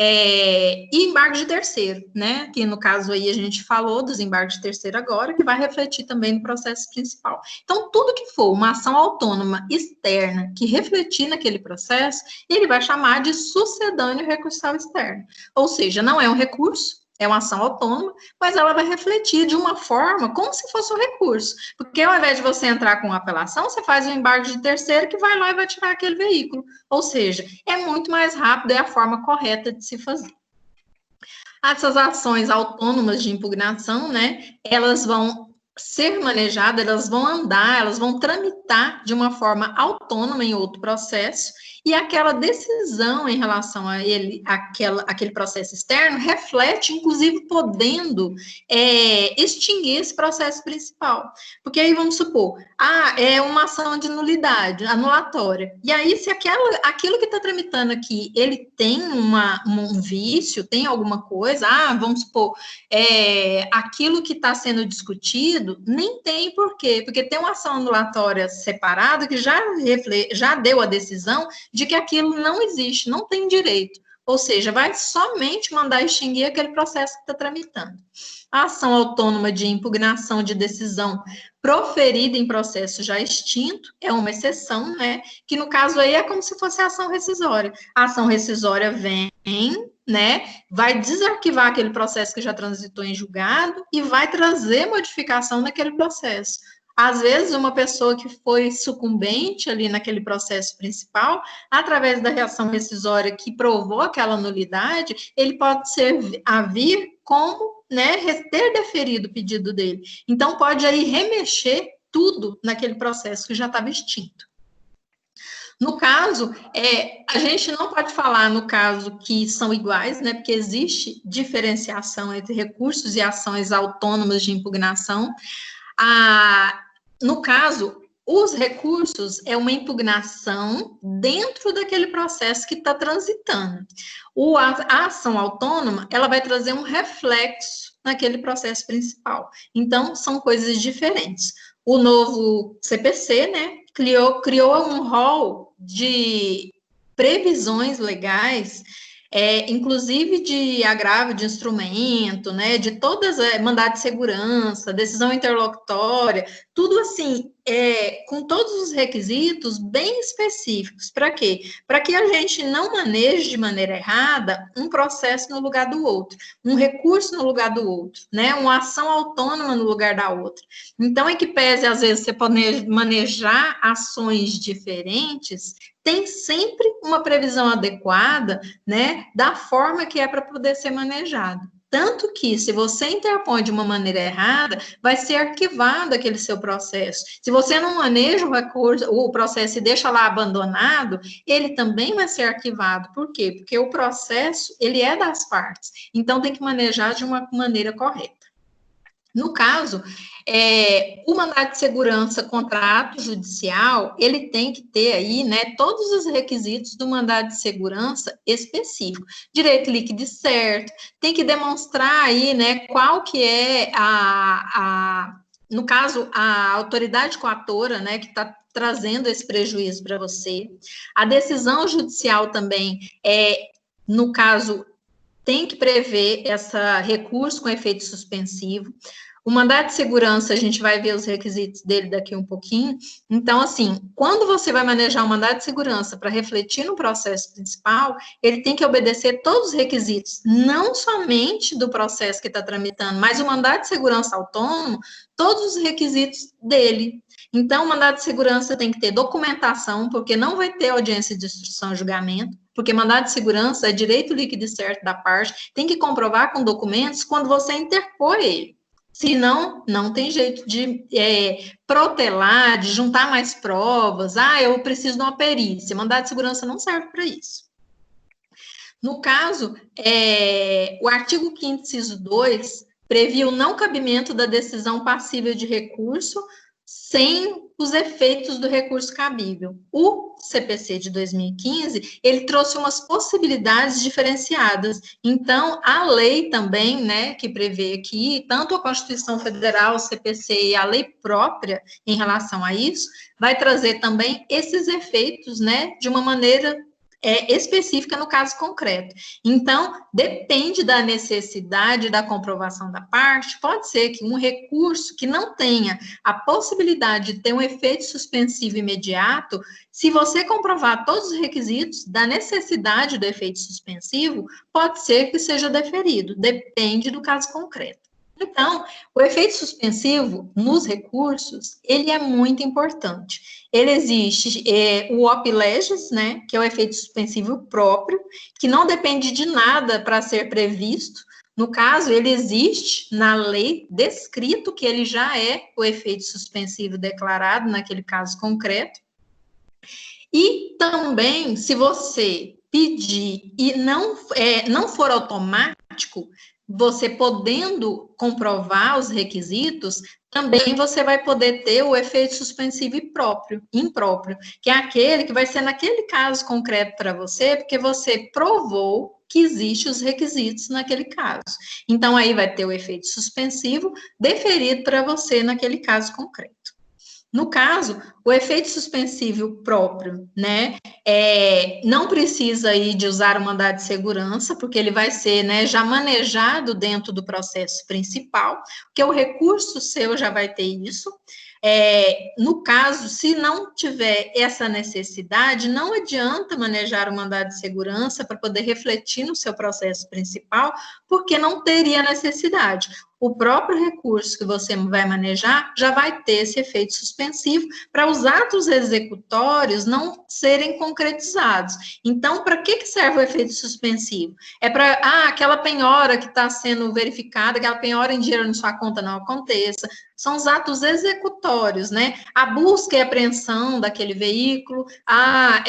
E embargo de terceiro, né, que no caso aí a gente falou dos embargos de terceiro agora, que vai refletir também no processo principal. Então, tudo que for uma ação autônoma externa que refletir naquele processo, ele vai chamar de sucedâneo recursal externo, ou seja, não é um recurso, é uma ação autônoma, mas ela vai refletir de uma forma como se fosse um recurso. Porque ao invés de você entrar com uma apelação, você faz um embargo de terceiro que vai lá e vai tirar aquele veículo. Ou seja, é muito mais rápido, é a forma correta de se fazer. Essas ações autônomas de impugnação, né, elas vão ser manejadas, elas vão andar, elas vão tramitar de uma forma autônoma em outro processo, e aquela decisão em relação a ele, aquele processo externo, reflete, inclusive, podendo extinguir esse processo principal. Porque aí, vamos supor, é uma ação de nulidade, anulatória, e aí, se aquilo que está tramitando aqui, ele tem um vício, tem alguma coisa, vamos supor, aquilo que está sendo discutido, nem tem por quê, porque tem uma ação anulatória separada que já deu a decisão de que aquilo não existe, não tem direito, ou seja, vai somente mandar extinguir aquele processo que está tramitando. A ação autônoma de impugnação de decisão proferida em processo já extinto é uma exceção, né, que no caso aí é como se fosse a ação rescisória. A ação rescisória vem, né, vai desarquivar aquele processo que já transitou em julgado e vai trazer modificação naquele processo. Às vezes, uma pessoa que foi sucumbente ali naquele processo principal, através da reação rescisória que provou aquela nulidade, ele pode vir como, né, ter deferido o pedido dele. Então, pode aí remexer tudo naquele processo que já estava extinto. No caso, a gente não pode falar no caso que são iguais, né, porque existe diferenciação entre recursos e ações autônomas de impugnação. No caso, os recursos é uma impugnação dentro daquele processo que está transitando. A ação autônoma, ela vai trazer um reflexo naquele processo principal. Então, são coisas diferentes. O novo CPC, né, criou um rol de previsões legais, inclusive de agravo de instrumento, né, de todas, mandado de segurança, decisão interlocutória, tudo assim, com todos os requisitos bem específicos. Para quê? Para que a gente não maneje de maneira errada um processo no lugar do outro, um recurso no lugar do outro, né, uma ação autônoma no lugar da outra. Então, em que pese, às vezes, você pode manejar ações diferentes, tem sempre uma previsão adequada, né, da forma que é para poder ser manejado. Tanto que, se você interpõe de uma maneira errada, vai ser arquivado aquele seu processo. Se você não maneja o processo e deixa lá abandonado, ele também vai ser arquivado. Por quê? Porque o processo, ele é das partes. Então, tem que manejar de uma maneira correta. No caso, o mandado de segurança contra ato judicial, ele tem que ter aí, né, todos os requisitos do mandado de segurança específico. Direito líquido certo, tem que demonstrar aí, né, qual que é no caso, a autoridade coatora, né, que está trazendo esse prejuízo para você. A decisão judicial também, no caso, tem que prever esse recurso com efeito suspensivo. O mandado de segurança, a gente vai ver os requisitos dele daqui um pouquinho. Então, assim, quando você vai manejar o mandado de segurança para refletir no processo principal, ele tem que obedecer todos os requisitos, não somente do processo que está tramitando, mas o mandado de segurança autônomo, todos os requisitos dele. Então, o mandado de segurança tem que ter documentação, porque não vai ter audiência de instrução e julgamento, porque mandado de segurança é direito líquido e certo da parte, tem que comprovar com documentos quando você interpor ele. Senão, não tem jeito de protelar, de juntar mais provas. Eu preciso de uma perícia. Mandado de segurança não serve para isso. No caso, o artigo 5º, inciso 2, previa o não cabimento da decisão passível de recurso sem os efeitos do recurso cabível. O CPC de 2015, ele trouxe umas possibilidades diferenciadas. Então, a lei também, né, que prevê aqui, tanto a Constituição Federal, o CPC e a lei própria em relação a isso, vai trazer também esses efeitos, né, de uma maneira específica no caso concreto. Então, depende da necessidade da comprovação da parte, pode ser que um recurso que não tenha a possibilidade de ter um efeito suspensivo imediato, se você comprovar todos os requisitos da necessidade do efeito suspensivo, pode ser que seja deferido, depende do caso concreto. Então, o efeito suspensivo nos recursos, ele é muito importante. Ele existe o op legis, né, que é o efeito suspensivo próprio, que não depende de nada para ser previsto. No caso, ele existe na lei descrito que ele já é o efeito suspensivo declarado naquele caso concreto. E também, se você pedir e não for automático, você podendo comprovar os requisitos, também você vai poder ter o efeito suspensivo impróprio, que é aquele que vai ser naquele caso concreto para você, porque você provou que existem os requisitos naquele caso. Então, aí vai ter o efeito suspensivo deferido para você naquele caso concreto. No caso, o efeito suspensivo próprio, né, não precisa aí de usar o mandado de segurança, porque ele vai ser, né, já manejado dentro do processo principal, porque o recurso seu já vai ter isso. No caso, se não tiver essa necessidade, não adianta manejar o mandado de segurança para poder refletir no seu processo principal, porque não teria necessidade. O próprio recurso que você vai manejar já vai ter esse efeito suspensivo para os atos executórios não serem concretizados. Então, para que serve o efeito suspensivo? É para, aquela penhora que está sendo verificada, aquela penhora em dinheiro na sua conta não aconteça. São os atos executórios, né? A busca e apreensão daquele veículo, a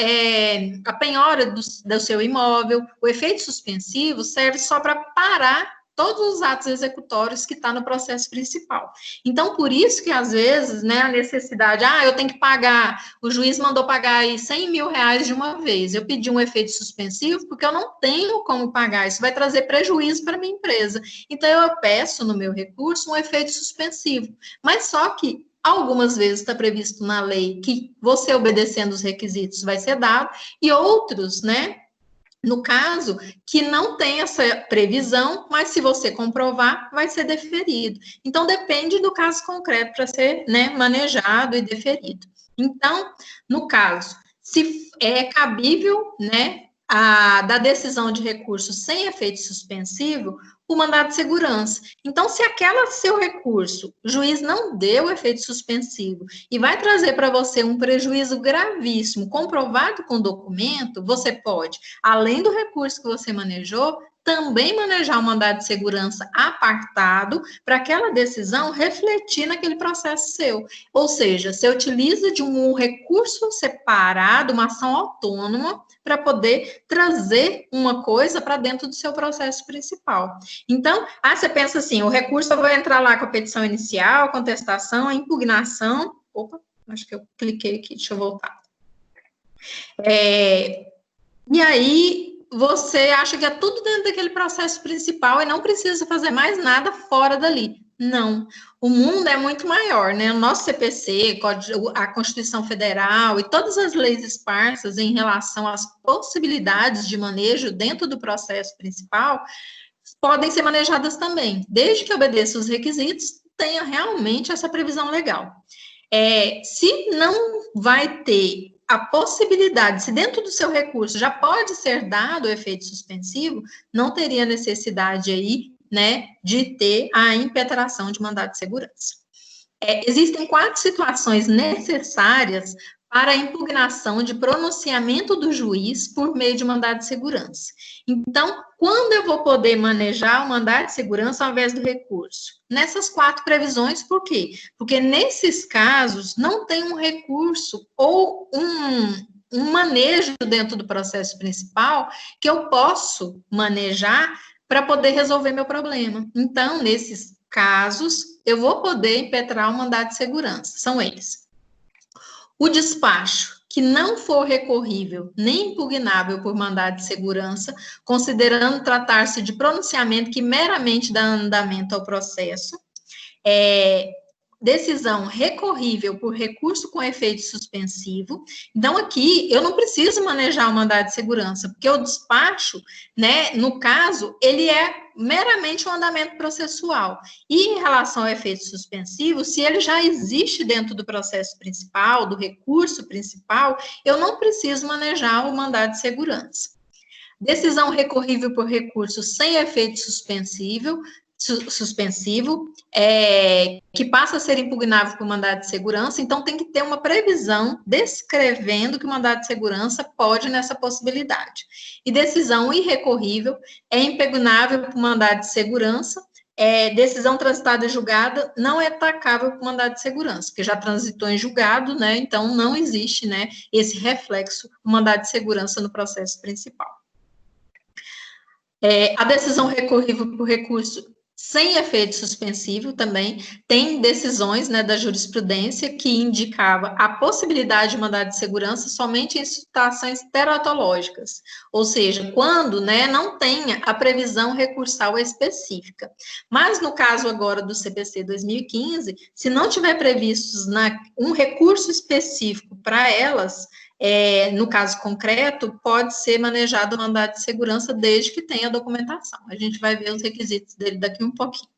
penhora do seu imóvel. O efeito suspensivo serve só para parar todos os atos executórios que está no processo principal. Então, por isso que, às vezes, né, a necessidade, eu tenho que pagar, o juiz mandou pagar aí 100 mil reais de uma vez, eu pedi um efeito suspensivo porque eu não tenho como pagar, isso vai trazer prejuízo para a minha empresa. Então, eu peço no meu recurso um efeito suspensivo, mas só que algumas vezes está previsto na lei que você obedecendo os requisitos vai ser dado, e outros, né, no caso, que não tem essa previsão, mas se você comprovar, vai ser deferido. Então, depende do caso concreto para ser, né, manejado e deferido. Então, no caso, se é cabível, né, da decisão de recurso sem efeito suspensivo, o mandado de segurança. Então, se aquele seu recurso, o juiz não deu efeito suspensivo e vai trazer para você um prejuízo gravíssimo, comprovado com documento, você pode, além do recurso que você manejou, também manejar o mandado de segurança apartado para aquela decisão refletir naquele processo seu. Ou seja, você utiliza de um recurso separado, uma ação autônoma, para poder trazer uma coisa para dentro do seu processo principal. Então, você pensa assim, o recurso eu vou entrar lá com a petição inicial, a contestação, a impugnação. Opa, acho que eu cliquei aqui, deixa eu voltar. E aí, você acha que é tudo dentro daquele processo principal e não precisa fazer mais nada fora dali. Não, o mundo é muito maior, né? O nosso CPC, a Constituição Federal e todas as leis esparsas em relação às possibilidades de manejo dentro do processo principal podem ser manejadas também, desde que obedeça os requisitos, tenha realmente essa previsão legal. Se não vai ter a possibilidade, se dentro do seu recurso já pode ser dado o efeito suspensivo, não teria necessidade aí, né, de ter a impetração de mandado de segurança. Existem 4 situações necessárias para a impugnação de pronunciamento do juiz por meio de mandado de segurança. Então, quando eu vou poder manejar o mandado de segurança ao invés do recurso? Nessas 4 previsões, por quê? Porque nesses casos não tem um recurso ou um manejo dentro do processo principal que eu posso manejar para poder resolver meu problema. Então, nesses casos, eu vou poder impetrar o mandado de segurança. São eles: o despacho que não for recorrível nem impugnável por mandado de segurança, considerando tratar-se de pronunciamento que meramente dá andamento ao processo. decisão recorrível por recurso com efeito suspensivo. Então, aqui, eu não preciso manejar o mandado de segurança, porque o despacho, né, no caso, ele é meramente um andamento processual. E em relação ao efeito suspensivo, se ele já existe dentro do processo principal, do recurso principal, eu não preciso manejar o mandado de segurança. Decisão recorrível por recurso sem efeito suspensivo, que passa a ser impugnável por mandado de segurança, então tem que ter uma previsão descrevendo que o mandado de segurança pode nessa possibilidade. E decisão irrecorrível é impugnável por mandado de segurança, decisão transitada e julgada não é atacável por mandado de segurança, porque já transitou em julgado, né, então não existe, né, esse reflexo do mandado de segurança no processo principal. A decisão recorrível por recurso sem efeito suspensivo também tem decisões, né, da jurisprudência que indicava a possibilidade de mandado de segurança somente em situações teratológicas, ou seja, quando, né, não tenha a previsão recursal específica. Mas no caso agora do CPC 2015, se não tiver previstos um recurso específico para elas, no caso concreto, pode ser manejado o mandado de segurança desde que tenha documentação. A gente vai ver os requisitos dele daqui um pouquinho.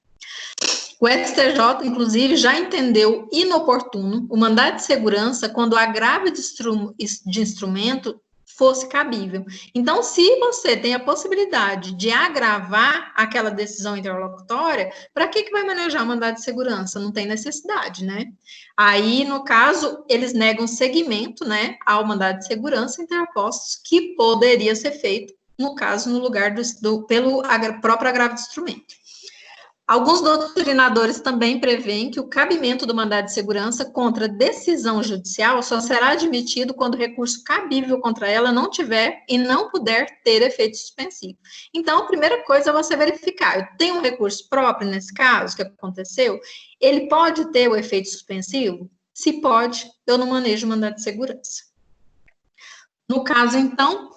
O STJ, inclusive, já entendeu inoportuno o mandado de segurança quando o agravo de instrumento fosse cabível. Então, se você tem a possibilidade de agravar aquela decisão interlocutória, para que vai manejar o mandado de segurança? Não tem necessidade, né? Aí, no caso, eles negam seguimento, né, ao mandado de segurança interpostos, que poderia ser feito, no caso, no lugar pelo próprio agravo de instrumento. Alguns doutrinadores também prevêem que o cabimento do mandado de segurança contra decisão judicial só será admitido quando o recurso cabível contra ela não tiver e não puder ter efeito suspensivo. Então, a primeira coisa é você verificar, eu tenho um recurso próprio nesse caso que aconteceu, ele pode ter o efeito suspensivo? Se pode, eu não manejo o mandado de segurança. No caso, então,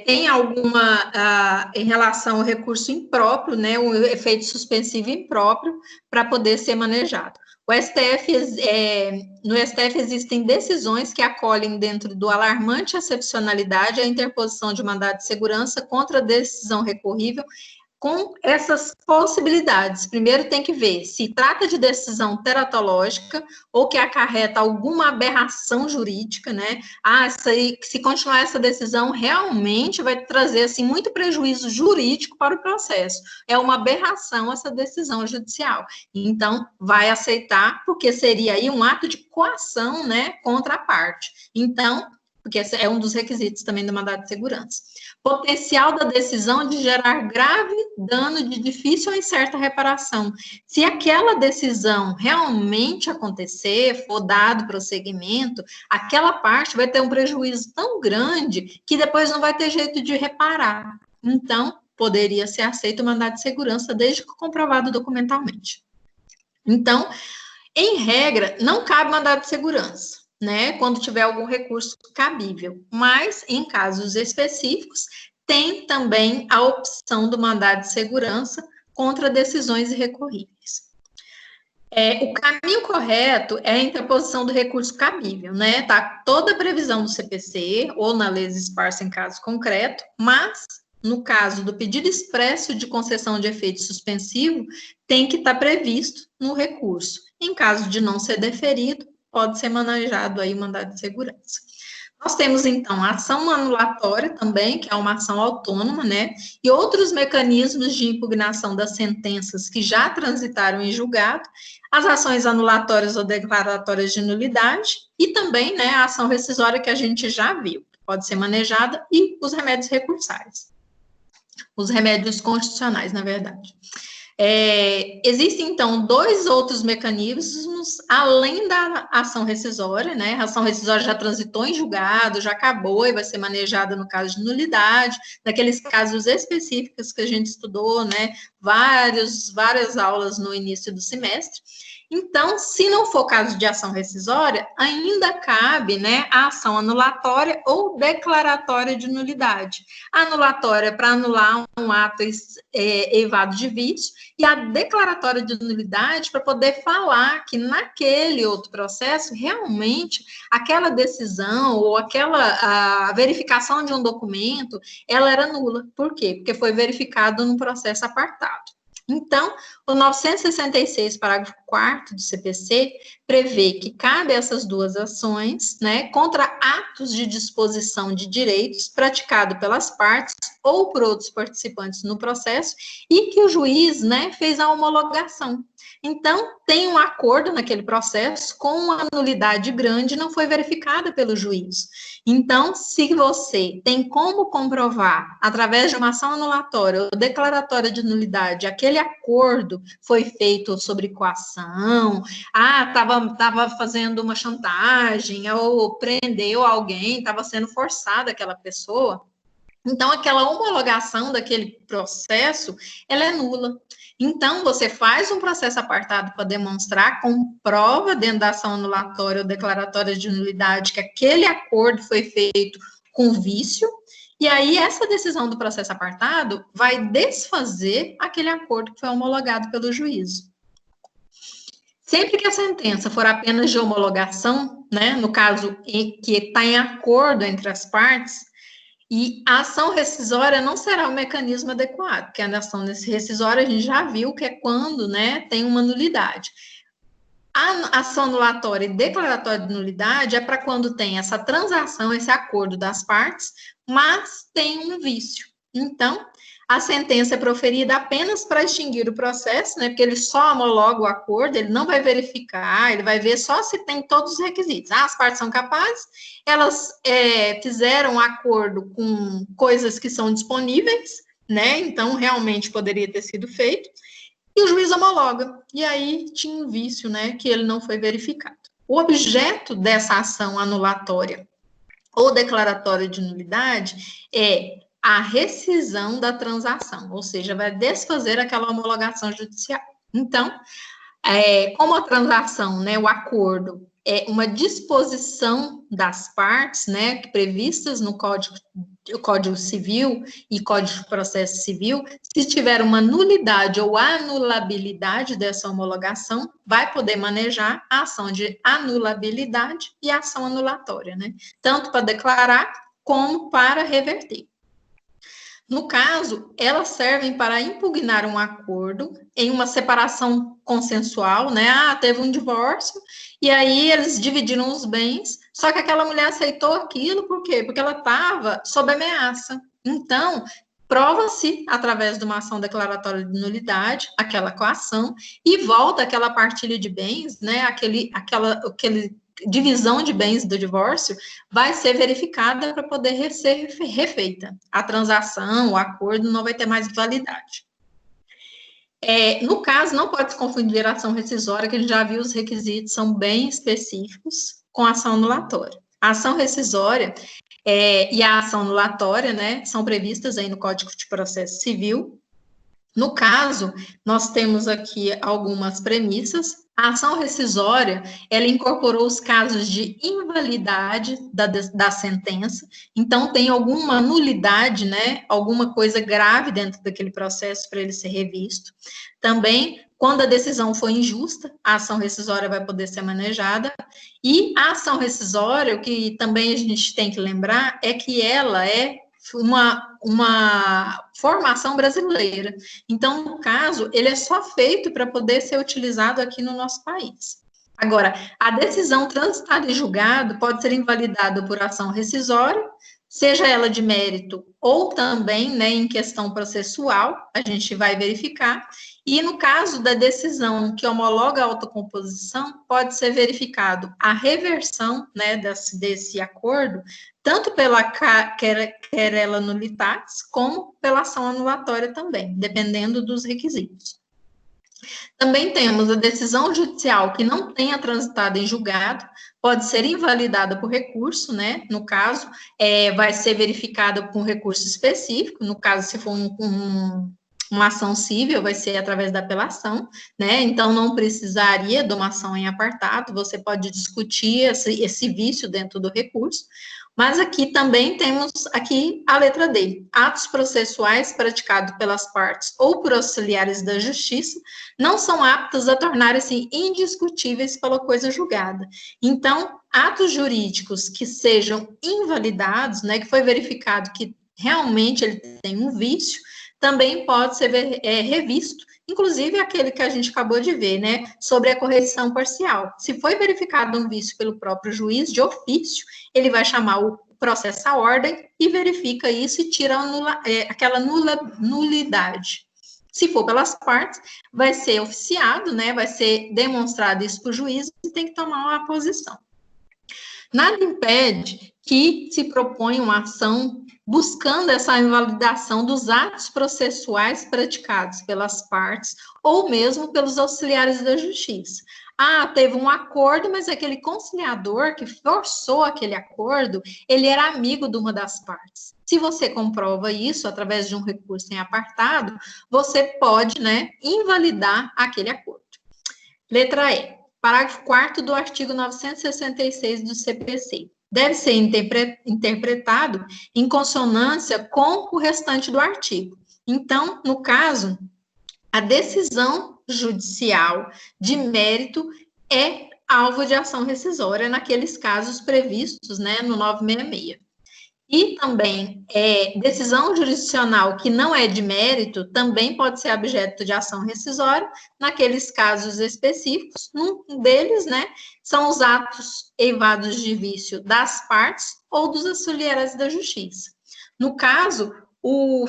tem alguma, em relação ao recurso impróprio, né, um efeito suspensivo impróprio para poder ser manejado. No STF existem decisões que acolhem dentro do alarmante excepcionalidade a interposição de mandado de segurança contra a decisão recorrível com essas possibilidades. Primeiro tem que ver se trata de decisão teratológica ou que acarreta alguma aberração jurídica, né? Se continuar essa decisão, realmente vai trazer, assim, muito prejuízo jurídico para o processo. É uma aberração essa decisão judicial. Então, vai aceitar, porque seria aí um ato de coação, né, contra a parte. Então, porque esse é um dos requisitos também do mandado de segurança. Potencial da decisão de gerar grave dano de difícil ou incerta reparação. Se aquela decisão realmente acontecer, for dado prosseguimento, aquela parte vai ter um prejuízo tão grande que depois não vai ter jeito de reparar. Então, poderia ser aceito o mandado de segurança desde que comprovado documentalmente. Então, em regra, não cabe mandado de segurança, né, quando tiver algum recurso cabível, mas em casos específicos, tem também a opção do mandado de segurança contra decisões irrecorríveis. O caminho correto é a interposição do recurso cabível, né, tá toda a previsão do CPC, ou na lei esparsa em caso concreto, mas, no caso do pedido expresso de concessão de efeito suspensivo, tem que estar previsto no recurso. Em caso de não ser deferido, pode ser manejado aí o mandado de segurança. Nós temos, então, a ação anulatória também, que é uma ação autônoma, né, e outros mecanismos de impugnação das sentenças que já transitaram em julgado, as ações anulatórias ou declaratórias de nulidade, e também, né, a ação rescisória que a gente já viu, que pode ser manejada, e os remédios recursais. Os remédios constitucionais, na verdade. Existem, então, dois outros mecanismos, além da ação rescisória, né? A ação rescisória já transitou em julgado, já acabou e vai ser manejada no caso de nulidade, naqueles casos específicos que a gente estudou, né? Várias aulas no início do semestre. Então, se não for caso de ação rescisória, ainda cabe, né, a ação anulatória ou declaratória de nulidade. A anulatória é para anular um ato eivado de vício, e a declaratória de nulidade para poder falar que naquele outro processo, realmente, aquela decisão ou a verificação de um documento, ela era nula. Por quê? Porque foi verificado num processo apartado. Então, o 966, parágrafo 4º do CPC, prevê que cabe essas duas ações, né, contra atos de disposição de direitos praticado pelas partes ou por outros participantes no processo e que o juiz, né, fez a homologação. Então, tem um acordo naquele processo com uma nulidade grande não foi verificada pelo juiz. Então, se você tem como comprovar, através de uma ação anulatória ou declaratória de nulidade, aquele acordo foi feito sobre coação, estava fazendo uma chantagem, ou prendeu alguém, estava sendo forçada aquela pessoa, então aquela homologação daquele processo, ela é nula. Então, você faz um processo apartado para demonstrar, com prova dentro da ação anulatória ou declaratória de nulidade, que aquele acordo foi feito com vício, e aí essa decisão do processo apartado vai desfazer aquele acordo que foi homologado pelo juízo. Sempre que a sentença for apenas de homologação, né, no caso em que está em acordo entre as partes, e a ação rescisória não será o mecanismo adequado, porque a ação rescisória a gente já viu que é quando, né, tem uma nulidade. A ação anulatória e declaratória de nulidade é para quando tem essa transação, esse acordo das partes, mas tem um vício. Então, a sentença é proferida apenas para extinguir o processo, né, porque ele só homologa o acordo, ele não vai verificar, ele vai ver só se tem todos os requisitos. As partes são capazes, elas fizeram um acordo com coisas que são disponíveis, né, então realmente poderia ter sido feito, e o juiz homologa, e aí tinha um vício, né, que ele não foi verificado. O objeto dessa ação anulatória ou declaratória de nulidade é a rescisão da transação, ou seja, vai desfazer aquela homologação judicial. Então, como a transação, né, o acordo, é uma disposição das partes, né, previstas no Código Civil e Código de Processo Civil, se tiver uma nulidade ou anulabilidade dessa homologação, vai poder manejar a ação de anulabilidade e a ação anulatória, né, tanto para declarar como para reverter. No caso, elas servem para impugnar um acordo em uma separação consensual, né? Teve um divórcio, e aí eles dividiram os bens, só que aquela mulher aceitou aquilo, por quê? Porque ela estava sob ameaça. Então, prova-se, através de uma ação declaratória de nulidade, aquela coação, e volta aquela partilha de bens, né? Aquele divisão de bens do divórcio vai ser verificada para poder ser refeita. A transação, o acordo não vai ter mais validade. No caso, não pode se confundir a ação rescisória, que a gente já viu os requisitos, são bem específicos, com a ação anulatória. A ação rescisória e a ação anulatória, né, são previstas aí no Código de Processo Civil. No caso, nós temos aqui algumas premissas. A ação rescisória, ela incorporou os casos de invalidade da sentença, então tem alguma nulidade, né, alguma coisa grave dentro daquele processo para ele ser revisto. Também, quando a decisão for injusta, a ação rescisória vai poder ser manejada, e a ação rescisória, o que também a gente tem que lembrar, é que ela é uma formação brasileira. Então, no caso, ele é só feito para poder ser utilizado aqui no nosso país. Agora, a decisão transitada em julgado pode ser invalidada por ação rescisória, seja ela de mérito ou também, né, em questão processual, a gente vai verificar, e no caso da decisão que homologa a autocomposição, pode ser verificado a reversão, né, desse acordo, tanto pela querela nulitatis, como pela ação anulatória também, dependendo dos requisitos. Também temos a decisão judicial que não tenha transitado em julgado, pode ser invalidada por recurso, né? No caso, vai ser verificada com recurso específico, no caso, se for uma ação civil vai ser através da apelação, né? Então, não precisaria de uma ação em apartado, você pode discutir esse vício dentro do recurso. Mas aqui também temos aqui a letra D. Atos processuais praticados pelas partes ou por auxiliares da justiça não são aptos a tornarem-se indiscutíveis pela coisa julgada. Então, atos jurídicos que sejam invalidados, né, que foi verificado que realmente ele tem um vício, também pode ser revisto, inclusive aquele que a gente acabou de ver, né, sobre a correção parcial. Se foi verificado um vício pelo próprio juiz de ofício, ele vai chamar o processo à ordem e verifica isso e tira aquela nulidade. Se for pelas partes, vai ser oficiado, né, vai ser demonstrado isso para o juiz e tem que tomar uma posição. Nada impede que se proponha uma ação buscando essa invalidação dos atos processuais praticados pelas partes ou mesmo pelos auxiliares da justiça. Ah, teve um acordo, mas aquele conciliador que forçou aquele acordo, ele era amigo de uma das partes. Se você comprova isso através de um recurso em apartado, você pode, né, invalidar aquele acordo. Letra E. Parágrafo 4º do artigo 966 do CPC. Deve ser interpretado em consonância com o restante do artigo. Então, no caso, a decisão judicial de mérito é alvo de ação rescisória naqueles casos previstos, né, no 966. E também, decisão jurisdicional que não é de mérito também pode ser objeto de ação rescisória naqueles casos específicos. Um deles, né, são os atos eivados de vício das partes ou dos auxiliares da justiça. No caso,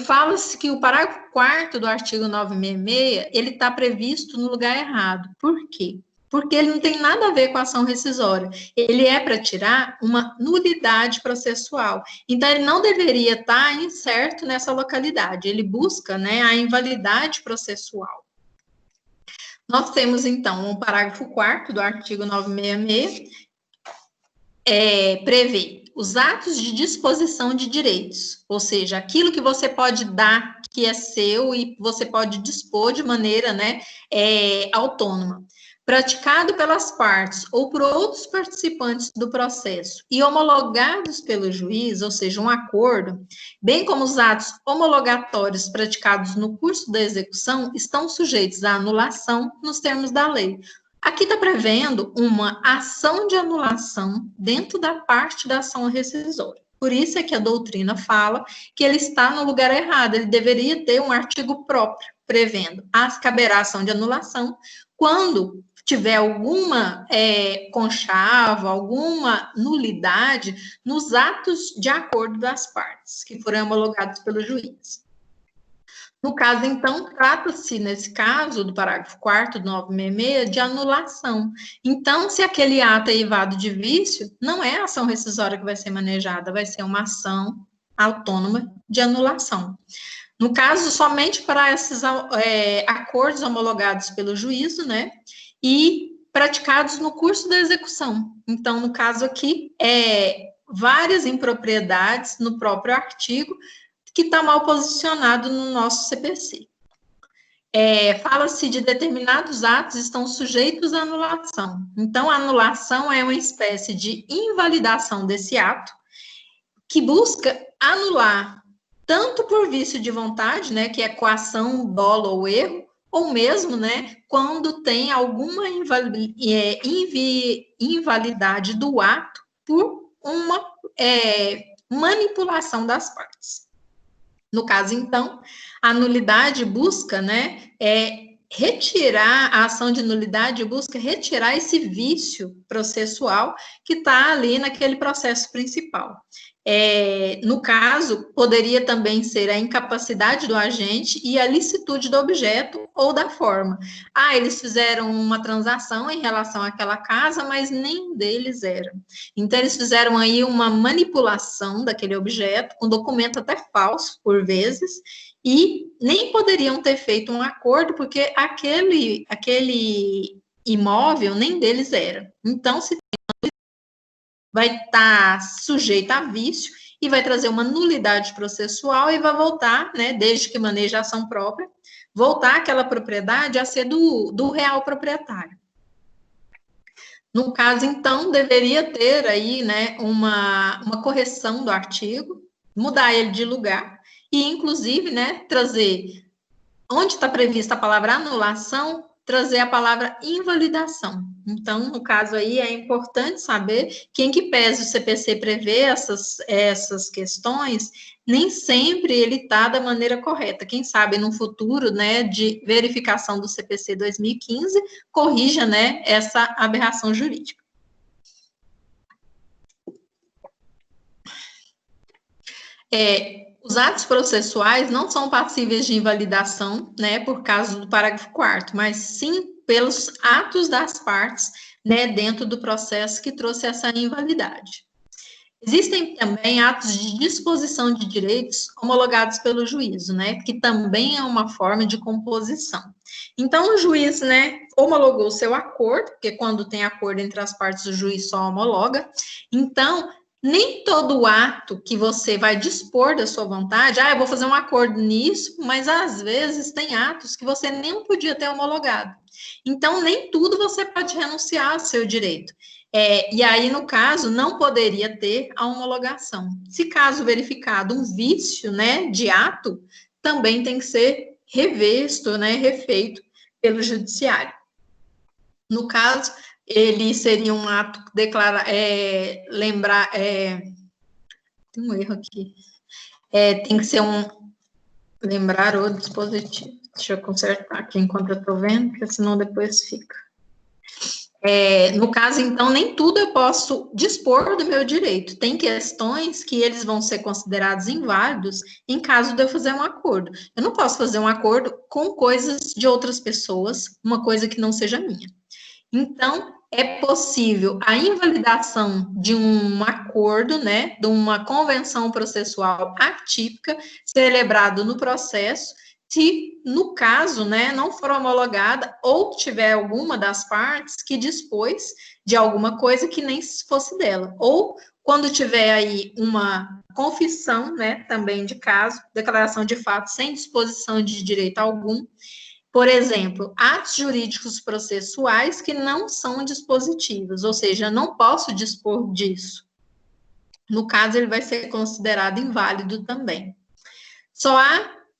fala-se que o parágrafo 4º do artigo 966, ele está previsto no lugar errado. Por quê? Porque ele não tem nada a ver com a ação rescisória. Ele é para tirar uma nulidade processual. Então, ele não deveria estar incerto nessa localidade. Ele busca, né, a invalidade processual. Nós temos, então, o parágrafo 4º do artigo 966, prevê os atos de disposição de direitos, ou seja, aquilo que você pode dar, que é seu, e você pode dispor de maneira, né, autônoma, praticado pelas partes ou por outros participantes do processo e homologados pelo juiz, ou seja, um acordo, bem como os atos homologatórios praticados no curso da execução, estão sujeitos à anulação nos termos da lei. Aqui está prevendo uma ação de anulação dentro da parte da ação rescisória. Por isso é que a doutrina fala que ele está no lugar errado, ele deveria ter um artigo próprio, prevendo caberá ação de anulação quando tiver alguma conchava, alguma nulidade nos atos de acordo das partes, que foram homologados pelo juiz. No caso, então, trata-se, nesse caso, do parágrafo 4º do 966, de anulação. Então, se aquele ato é eivado de vício, não é a ação rescisória que vai ser manejada, vai ser uma ação autônoma de anulação. No caso, somente para esses acordos homologados pelo juízo, né, e praticados no curso da execução. Então, no caso aqui, várias impropriedades no próprio artigo, que está mal posicionado no nosso CPC. Fala-se de determinados atos estão sujeitos à anulação. Então, a anulação é uma espécie de invalidação desse ato, que busca anular, tanto por vício de vontade, né, que é coação, dolo ou erro, ou mesmo, né, quando tem alguma invalidade do ato por uma manipulação das partes. No caso, então, a nulidade busca, né, retirar, a ação de nulidade busca retirar esse vício processual que está ali naquele processo principal. No caso, poderia também ser a incapacidade do agente e a licitude do objeto ou da forma. Eles fizeram uma transação em relação àquela casa, mas nenhum deles era. Então, eles fizeram aí uma manipulação daquele objeto, um documento até falso, por vezes, e nem poderiam ter feito um acordo, porque aquele imóvel nem deles era. Então, se vai estar sujeito a vício e vai trazer uma nulidade processual e vai voltar, né, desde que maneja a ação própria, voltar aquela propriedade a ser do real proprietário. No caso, então, deveria ter aí, né, uma correção do artigo, mudar ele de lugar e, inclusive, né, trazer, onde está prevista a palavra anulação, trazer a palavra invalidação. Então, no caso aí, é importante saber que, em que pese o CPC prevê essas questões, nem sempre ele está da maneira correta. Quem sabe, no futuro, né, de verificação do CPC 2015, corrija, né, essa aberração jurídica. Os atos processuais não são passíveis de invalidação, né, por causa do parágrafo 4º, mas sim pelos atos das partes, né, dentro do processo que trouxe essa invalidade. Existem também atos de disposição de direitos homologados pelo juízo, né, que também é uma forma de composição. Então, o juiz, né, homologou o seu acordo, porque quando tem acordo entre as partes, o juiz só homologa. Então, nem todo ato que você vai dispor da sua vontade, eu vou fazer um acordo nisso, mas às vezes tem atos que você nem podia ter homologado. Então, nem tudo você pode renunciar ao seu direito. E aí, no caso, não poderia ter a homologação. Se caso verificado um vício, né, de ato, também tem que ser revisto, né, refeito pelo judiciário. No caso, ele seria um ato tem um erro aqui, tem que ser lembrar o dispositivo. Deixa eu consertar aqui enquanto eu estou vendo, porque senão depois fica. No caso, então, nem tudo eu posso dispor do meu direito. Tem questões que eles vão ser considerados inválidos em caso de eu fazer um acordo. Eu não posso fazer um acordo com coisas de outras pessoas, uma coisa que não seja minha. Então, é possível a invalidação de um acordo, né, de uma convenção processual atípica, celebrado no processo, se, no caso, né, não for homologada ou tiver alguma das partes que dispôs de alguma coisa que nem fosse dela. Ou, quando tiver aí uma confissão, né, também de caso, declaração de fato sem disposição de direito algum. Por exemplo, atos jurídicos processuais que não são dispositivos, ou seja, eu não posso dispor disso. No caso, ele vai ser considerado inválido também. Só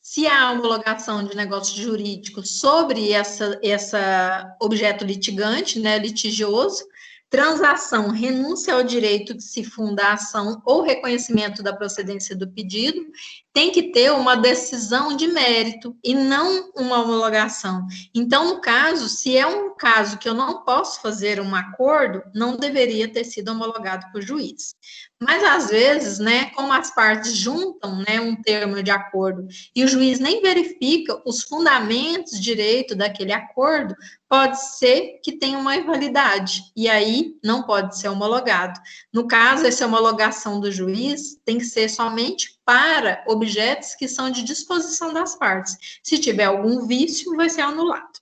se há homologação de negócio jurídico sobre essa objeto litigante, né, litigioso, transação, renúncia ao direito de se funda a ação ou reconhecimento da procedência do pedido, tem que ter uma decisão de mérito e não uma homologação. Então, no caso, se é um caso que eu não posso fazer um acordo, não deveria ter sido homologado por juiz. Mas, às vezes, né, como as partes juntam, né, um termo de acordo e o juiz nem verifica os fundamentos de direito daquele acordo, pode ser que tenha uma invalidade, e aí não pode ser homologado. No caso, essa homologação do juiz tem que ser somente para objetos que são de disposição das partes. Se tiver algum vício, vai ser anulado.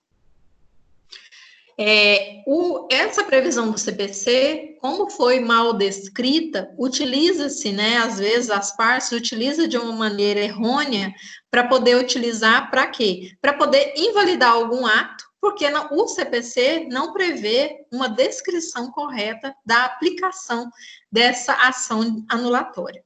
Essa previsão do CPC, como foi mal descrita, utiliza-se, né, às vezes as partes utilizam de uma maneira errônea para poder utilizar para quê? Para poder invalidar algum ato, porque o CPC não prevê uma descrição correta da aplicação dessa ação anulatória.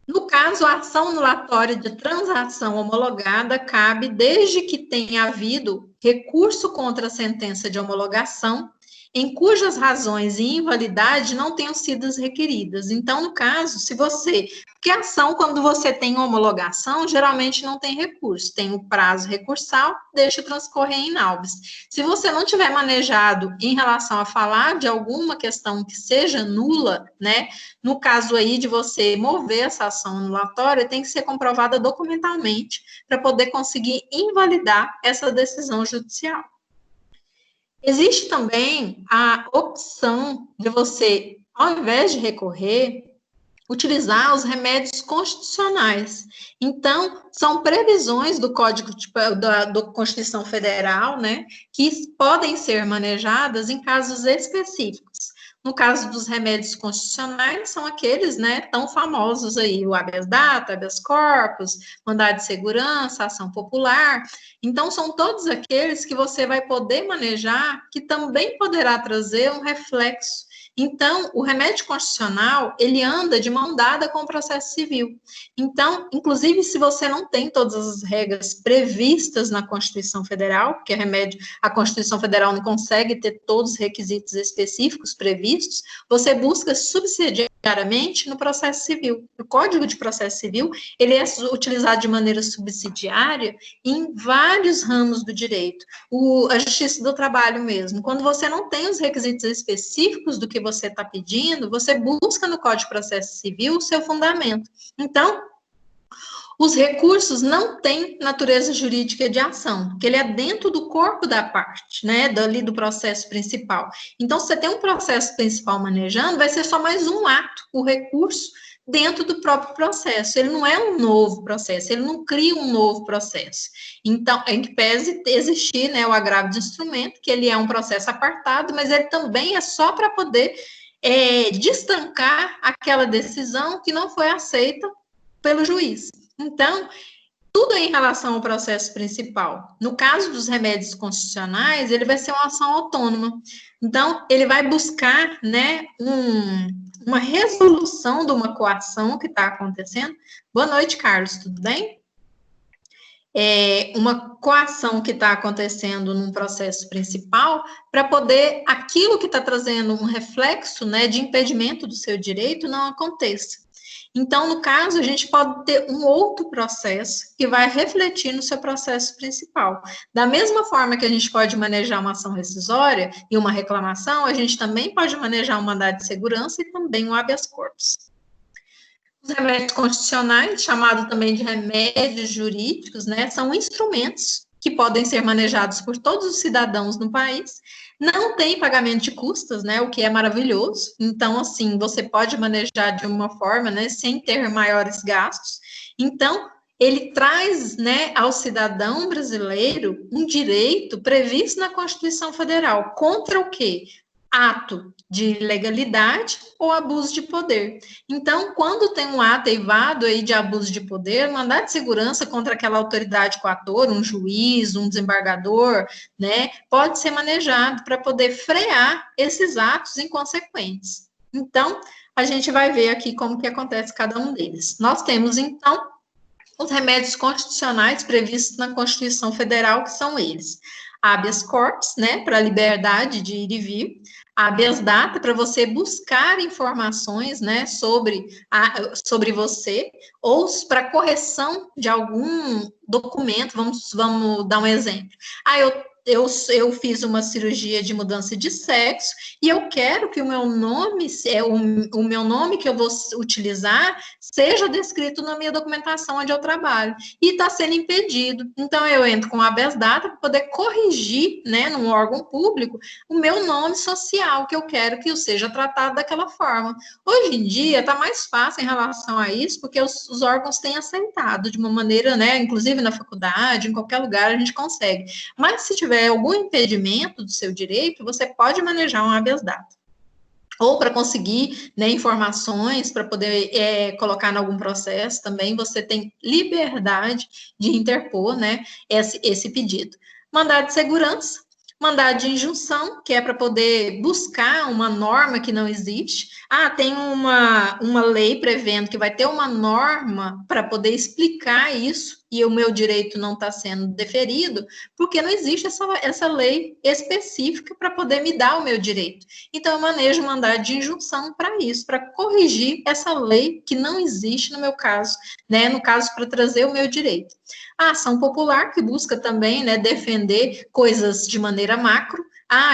No caso, a ação anulatória de transação homologada cabe desde que tenha havido recurso contra a sentença de homologação, em cujas razões e invalidade não tenham sido requeridas. Então, no caso, porque a ação, quando você tem homologação, geralmente não tem recurso, tem o prazo recursal, deixa transcorrer em naubis. Se você não tiver manejado em relação a falar de alguma questão que seja nula, né, no caso aí de você mover essa ação anulatória, tem que ser comprovada documentalmente para poder conseguir invalidar essa decisão judicial. Existe também a opção de você, ao invés de recorrer, utilizar os remédios constitucionais. Então, são previsões do Código da Constituição Federal, né, que podem ser manejadas em casos específicos. No caso dos remédios constitucionais, são aqueles, né, tão famosos aí, o habeas data, habeas corpus, mandado de segurança, ação popular. Então, são todos aqueles que você vai poder manejar, que também poderá trazer um reflexo. Então, o remédio constitucional, ele anda de mão dada com o processo civil. Então, inclusive, se você não tem todas as regras previstas na Constituição Federal, porque a Constituição Federal não consegue ter todos os requisitos específicos previstos, você busca subsidiariamente no processo civil. O Código de Processo Civil, ele é utilizado de maneira subsidiária em vários ramos do direito. A Justiça do Trabalho mesmo, quando você não tem os requisitos específicos do que você está pedindo, você busca no Código de Processo Civil o seu fundamento. Então, os recursos não têm natureza jurídica de ação, porque ele é dentro do corpo da parte, né, dali do processo principal. Então, se você tem um processo principal manejando, vai ser só mais um ato, o recurso dentro do próprio processo. Ele não é um novo processo, ele não cria um novo processo. Então, em que pese existir, né, o agravo de instrumento, que ele é um processo apartado, mas ele também é só para poder destancar aquela decisão que não foi aceita pelo juiz. Então, tudo em relação ao processo principal. No caso dos remédios constitucionais, ele vai ser uma ação autônoma. Então, ele vai buscar, né, uma resolução de uma coação que está acontecendo. Boa noite, Carlos, tudo bem? Uma coação que está acontecendo num processo principal, para poder aquilo que está trazendo um reflexo, né, de impedimento do seu direito não aconteça. Então, no caso, a gente pode ter um outro processo que vai refletir no seu processo principal. Da mesma forma que a gente pode manejar uma ação rescisória e uma reclamação, a gente também pode manejar um mandado de segurança e também um habeas corpus. Os remédios constitucionais, chamado também de remédios jurídicos, né, são instrumentos que podem ser manejados por todos os cidadãos no país. Não tem pagamento de custas, né, o que é maravilhoso. Então, assim, você pode manejar de uma forma, né, sem ter maiores gastos. Então, ele traz, né, ao cidadão brasileiro um direito previsto na Constituição Federal. Contra o quê? Ato de ilegalidade ou abuso de poder. Então, quando tem um ato eivado aí de abuso de poder, mandado de segurança contra aquela autoridade coatora, um juiz, um desembargador, né, pode ser manejado para poder frear esses atos inconsequentes. Então, a gente vai ver aqui como que acontece cada um deles. Nós temos, então, os remédios constitucionais previstos na Constituição Federal, que são eles: habeas corpus, né, para liberdade de ir e vir; habeas data, para você buscar informações, né, sobre você, ou para correção de algum documento. Vamos dar um exemplo. Eu fiz uma cirurgia de mudança de sexo e eu quero que o meu nome, o meu nome que eu vou utilizar, seja descrito na minha documentação onde eu trabalho, e está sendo impedido. Então, eu entro com habeas data para poder corrigir, né, num órgão público, o meu nome social, que eu quero que eu seja tratado daquela forma. Hoje em dia, está mais fácil em relação a isso, porque os órgãos têm aceitado de uma maneira, né, inclusive na faculdade, em qualquer lugar a gente consegue. Mas se tiver algum impedimento do seu direito, você pode manejar um habeas data. Ou para conseguir, né, informações, para poder colocar em algum processo também, você tem liberdade de interpor, né, esse pedido. Mandado de segurança, mandado de injunção, que é para poder buscar uma norma que não existe. Tem uma lei prevendo que vai ter uma norma para poder explicar isso, e o meu direito não está sendo deferido, porque não existe essa lei específica para poder me dar o meu direito. Então, eu manejo o mandado de injunção para isso, para corrigir essa lei que não existe no meu caso, né, no caso, para trazer o meu direito. A ação popular, que busca também, né, defender coisas de maneira macro.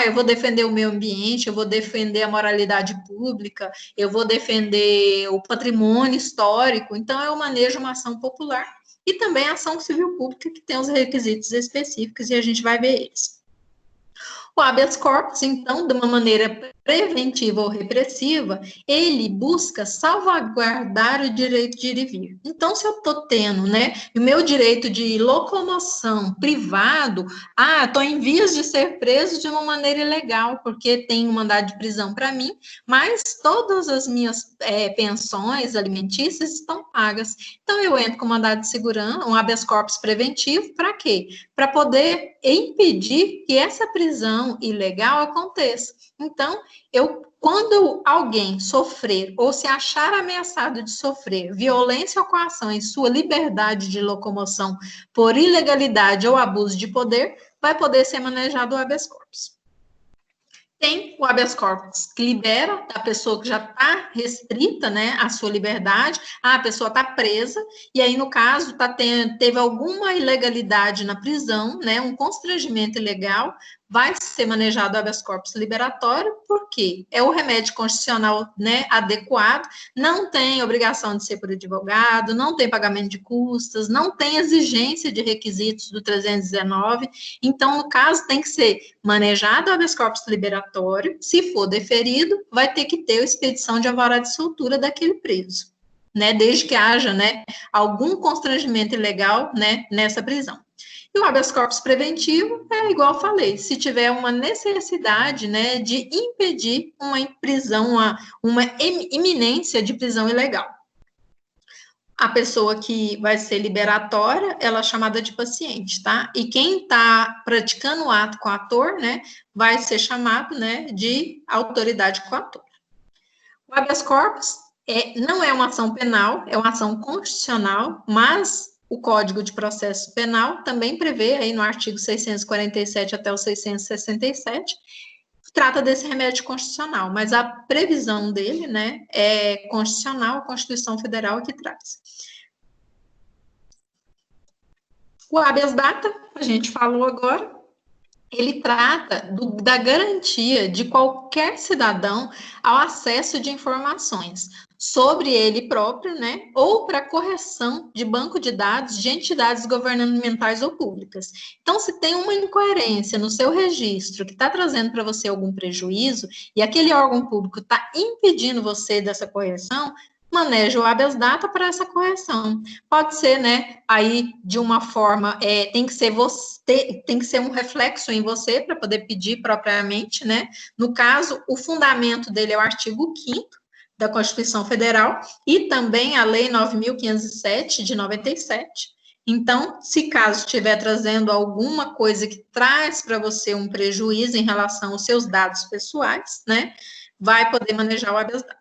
Eu vou defender o meio ambiente, eu vou defender a moralidade pública, eu vou defender o patrimônio histórico. Então, eu manejo uma ação popular. E também a ação civil pública, que tem os requisitos específicos, e a gente vai ver eles. O habeas corpus, então, de uma maneira preventiva ou repressiva, ele busca salvaguardar o direito de ir e vir. Então, se eu estou tendo, né, o meu direito de locomoção privado, estou em vias de ser preso de uma maneira ilegal, porque tem um mandado de prisão para mim, mas todas as minhas pensões alimentícias estão pagas. Então, eu entro com mandado de segurança, um habeas corpus preventivo, para quê? Para poder impedir que essa prisão ilegal aconteça. Então, quando alguém sofrer ou se achar ameaçado de sofrer violência ou coação em sua liberdade de locomoção por ilegalidade ou abuso de poder, vai poder ser manejado o habeas corpus. Tem o habeas corpus que libera a pessoa que já está restrita, né, a sua liberdade, a pessoa está presa, e aí, no caso, teve alguma ilegalidade na prisão, né, um constrangimento ilegal, vai ser manejado o habeas corpus liberatório, porque é o remédio constitucional, né, adequado, não tem obrigação de ser por advogado, não tem pagamento de custas, não tem exigência de requisitos do 319, então, no caso, tem que ser manejado o habeas corpus liberatório, se for deferido, vai ter que ter a expedição de alvará de soltura daquele preso, né, desde que haja, né, algum constrangimento ilegal, né, nessa prisão. E o habeas corpus preventivo é igual eu falei, se tiver uma necessidade, né, de impedir uma prisão, uma iminência de prisão ilegal. A pessoa que vai ser liberatória, ela é chamada de paciente, tá? E quem está praticando o ato coator, né, vai ser chamado, né, de autoridade coatora. O habeas corpus não é uma ação penal, é uma ação constitucional, mas o Código de Processo Penal também prevê, aí no artigo 647 até o 667, trata desse remédio constitucional, mas a previsão dele, né, é constitucional, a Constituição Federal que traz. O habeas data, a gente falou agora, ele trata da garantia de qualquer cidadão ao acesso de informações sobre ele próprio, né, ou para correção de banco de dados de entidades governamentais ou públicas. Então, se tem uma incoerência no seu registro que está trazendo para você algum prejuízo e aquele órgão público está impedindo você dessa correção, maneja o habeas data para essa correção. Pode ser, né, aí de uma forma, tem que ser um reflexo em você para poder pedir propriamente, né? No caso, o fundamento dele é o artigo 5º da Constituição Federal e também a Lei 9.507 de 97. Então, se caso estiver trazendo alguma coisa que traz para você um prejuízo em relação aos seus dados pessoais, né, vai poder manejar o habeas data.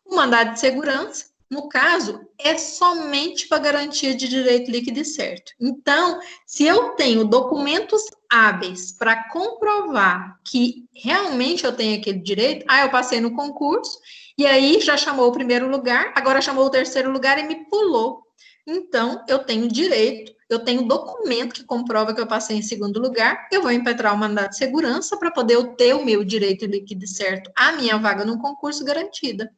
O mandado de segurança, no caso, é somente para garantia de direito líquido e certo. Então, se eu tenho documentos hábeis para comprovar que realmente eu tenho aquele direito, eu passei no concurso, e aí já chamou o primeiro lugar, agora chamou o terceiro lugar e me pulou. Então, eu tenho direito, eu tenho documento que comprova que eu passei em segundo lugar, eu vou impetrar o mandado de segurança para poder eu ter o meu direito líquido e certo, a minha vaga no concurso garantida.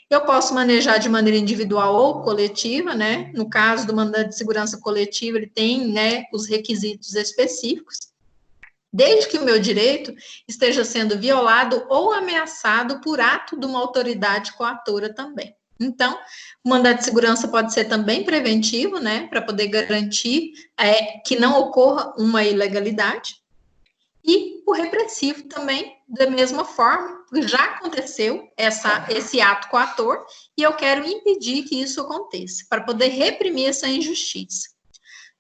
Eu posso manejar de maneira individual ou coletiva, né? No caso do mandado de segurança coletivo, ele tem, né, os requisitos específicos, desde que o meu direito esteja sendo violado ou ameaçado por ato de uma autoridade coatora também. Então, o mandado de segurança pode ser também preventivo, né, para poder garantir que não ocorra uma ilegalidade. E o repressivo também, da mesma forma, já aconteceu esse ato coator e eu quero impedir que isso aconteça, para poder reprimir essa injustiça.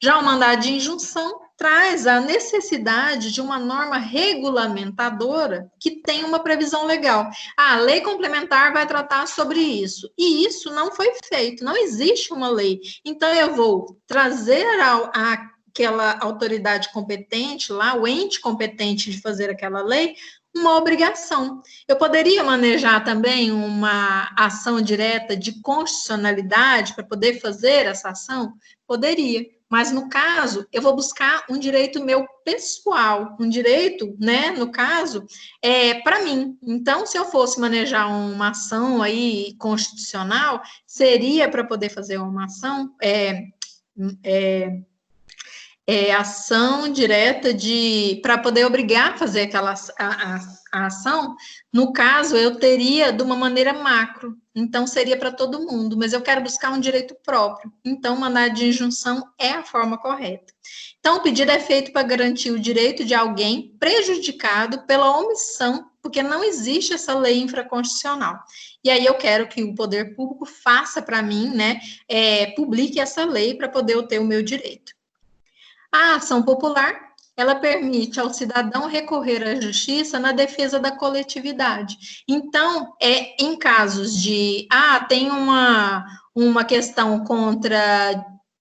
Já o mandado de injunção traz a necessidade de uma norma regulamentadora que tem uma previsão legal. A lei complementar vai tratar sobre isso. E isso não foi feito, não existe uma lei. Então, eu vou trazer aquela autoridade competente lá, o ente competente de fazer aquela lei, uma obrigação. Eu poderia manejar também uma ação direta de constitucionalidade para poder fazer essa ação? Poderia. Mas, no caso, eu vou buscar um direito meu pessoal, um direito, né, no caso, para mim. Então, se eu fosse manejar uma ação aí constitucional, seria para poder fazer uma ação ação direta para poder obrigar a fazer aquela a ação, no caso, eu teria de uma maneira macro, então seria para todo mundo, mas eu quero buscar um direito próprio, então mandado de injunção é a forma correta. Então, o pedido é feito para garantir o direito de alguém prejudicado pela omissão, porque não existe essa lei infraconstitucional. E aí eu quero que o poder público faça para mim, né, publique essa lei para poder eu ter o meu direito. A ação popular, ela permite ao cidadão recorrer à justiça na defesa da coletividade. Então, em casos de, tem uma questão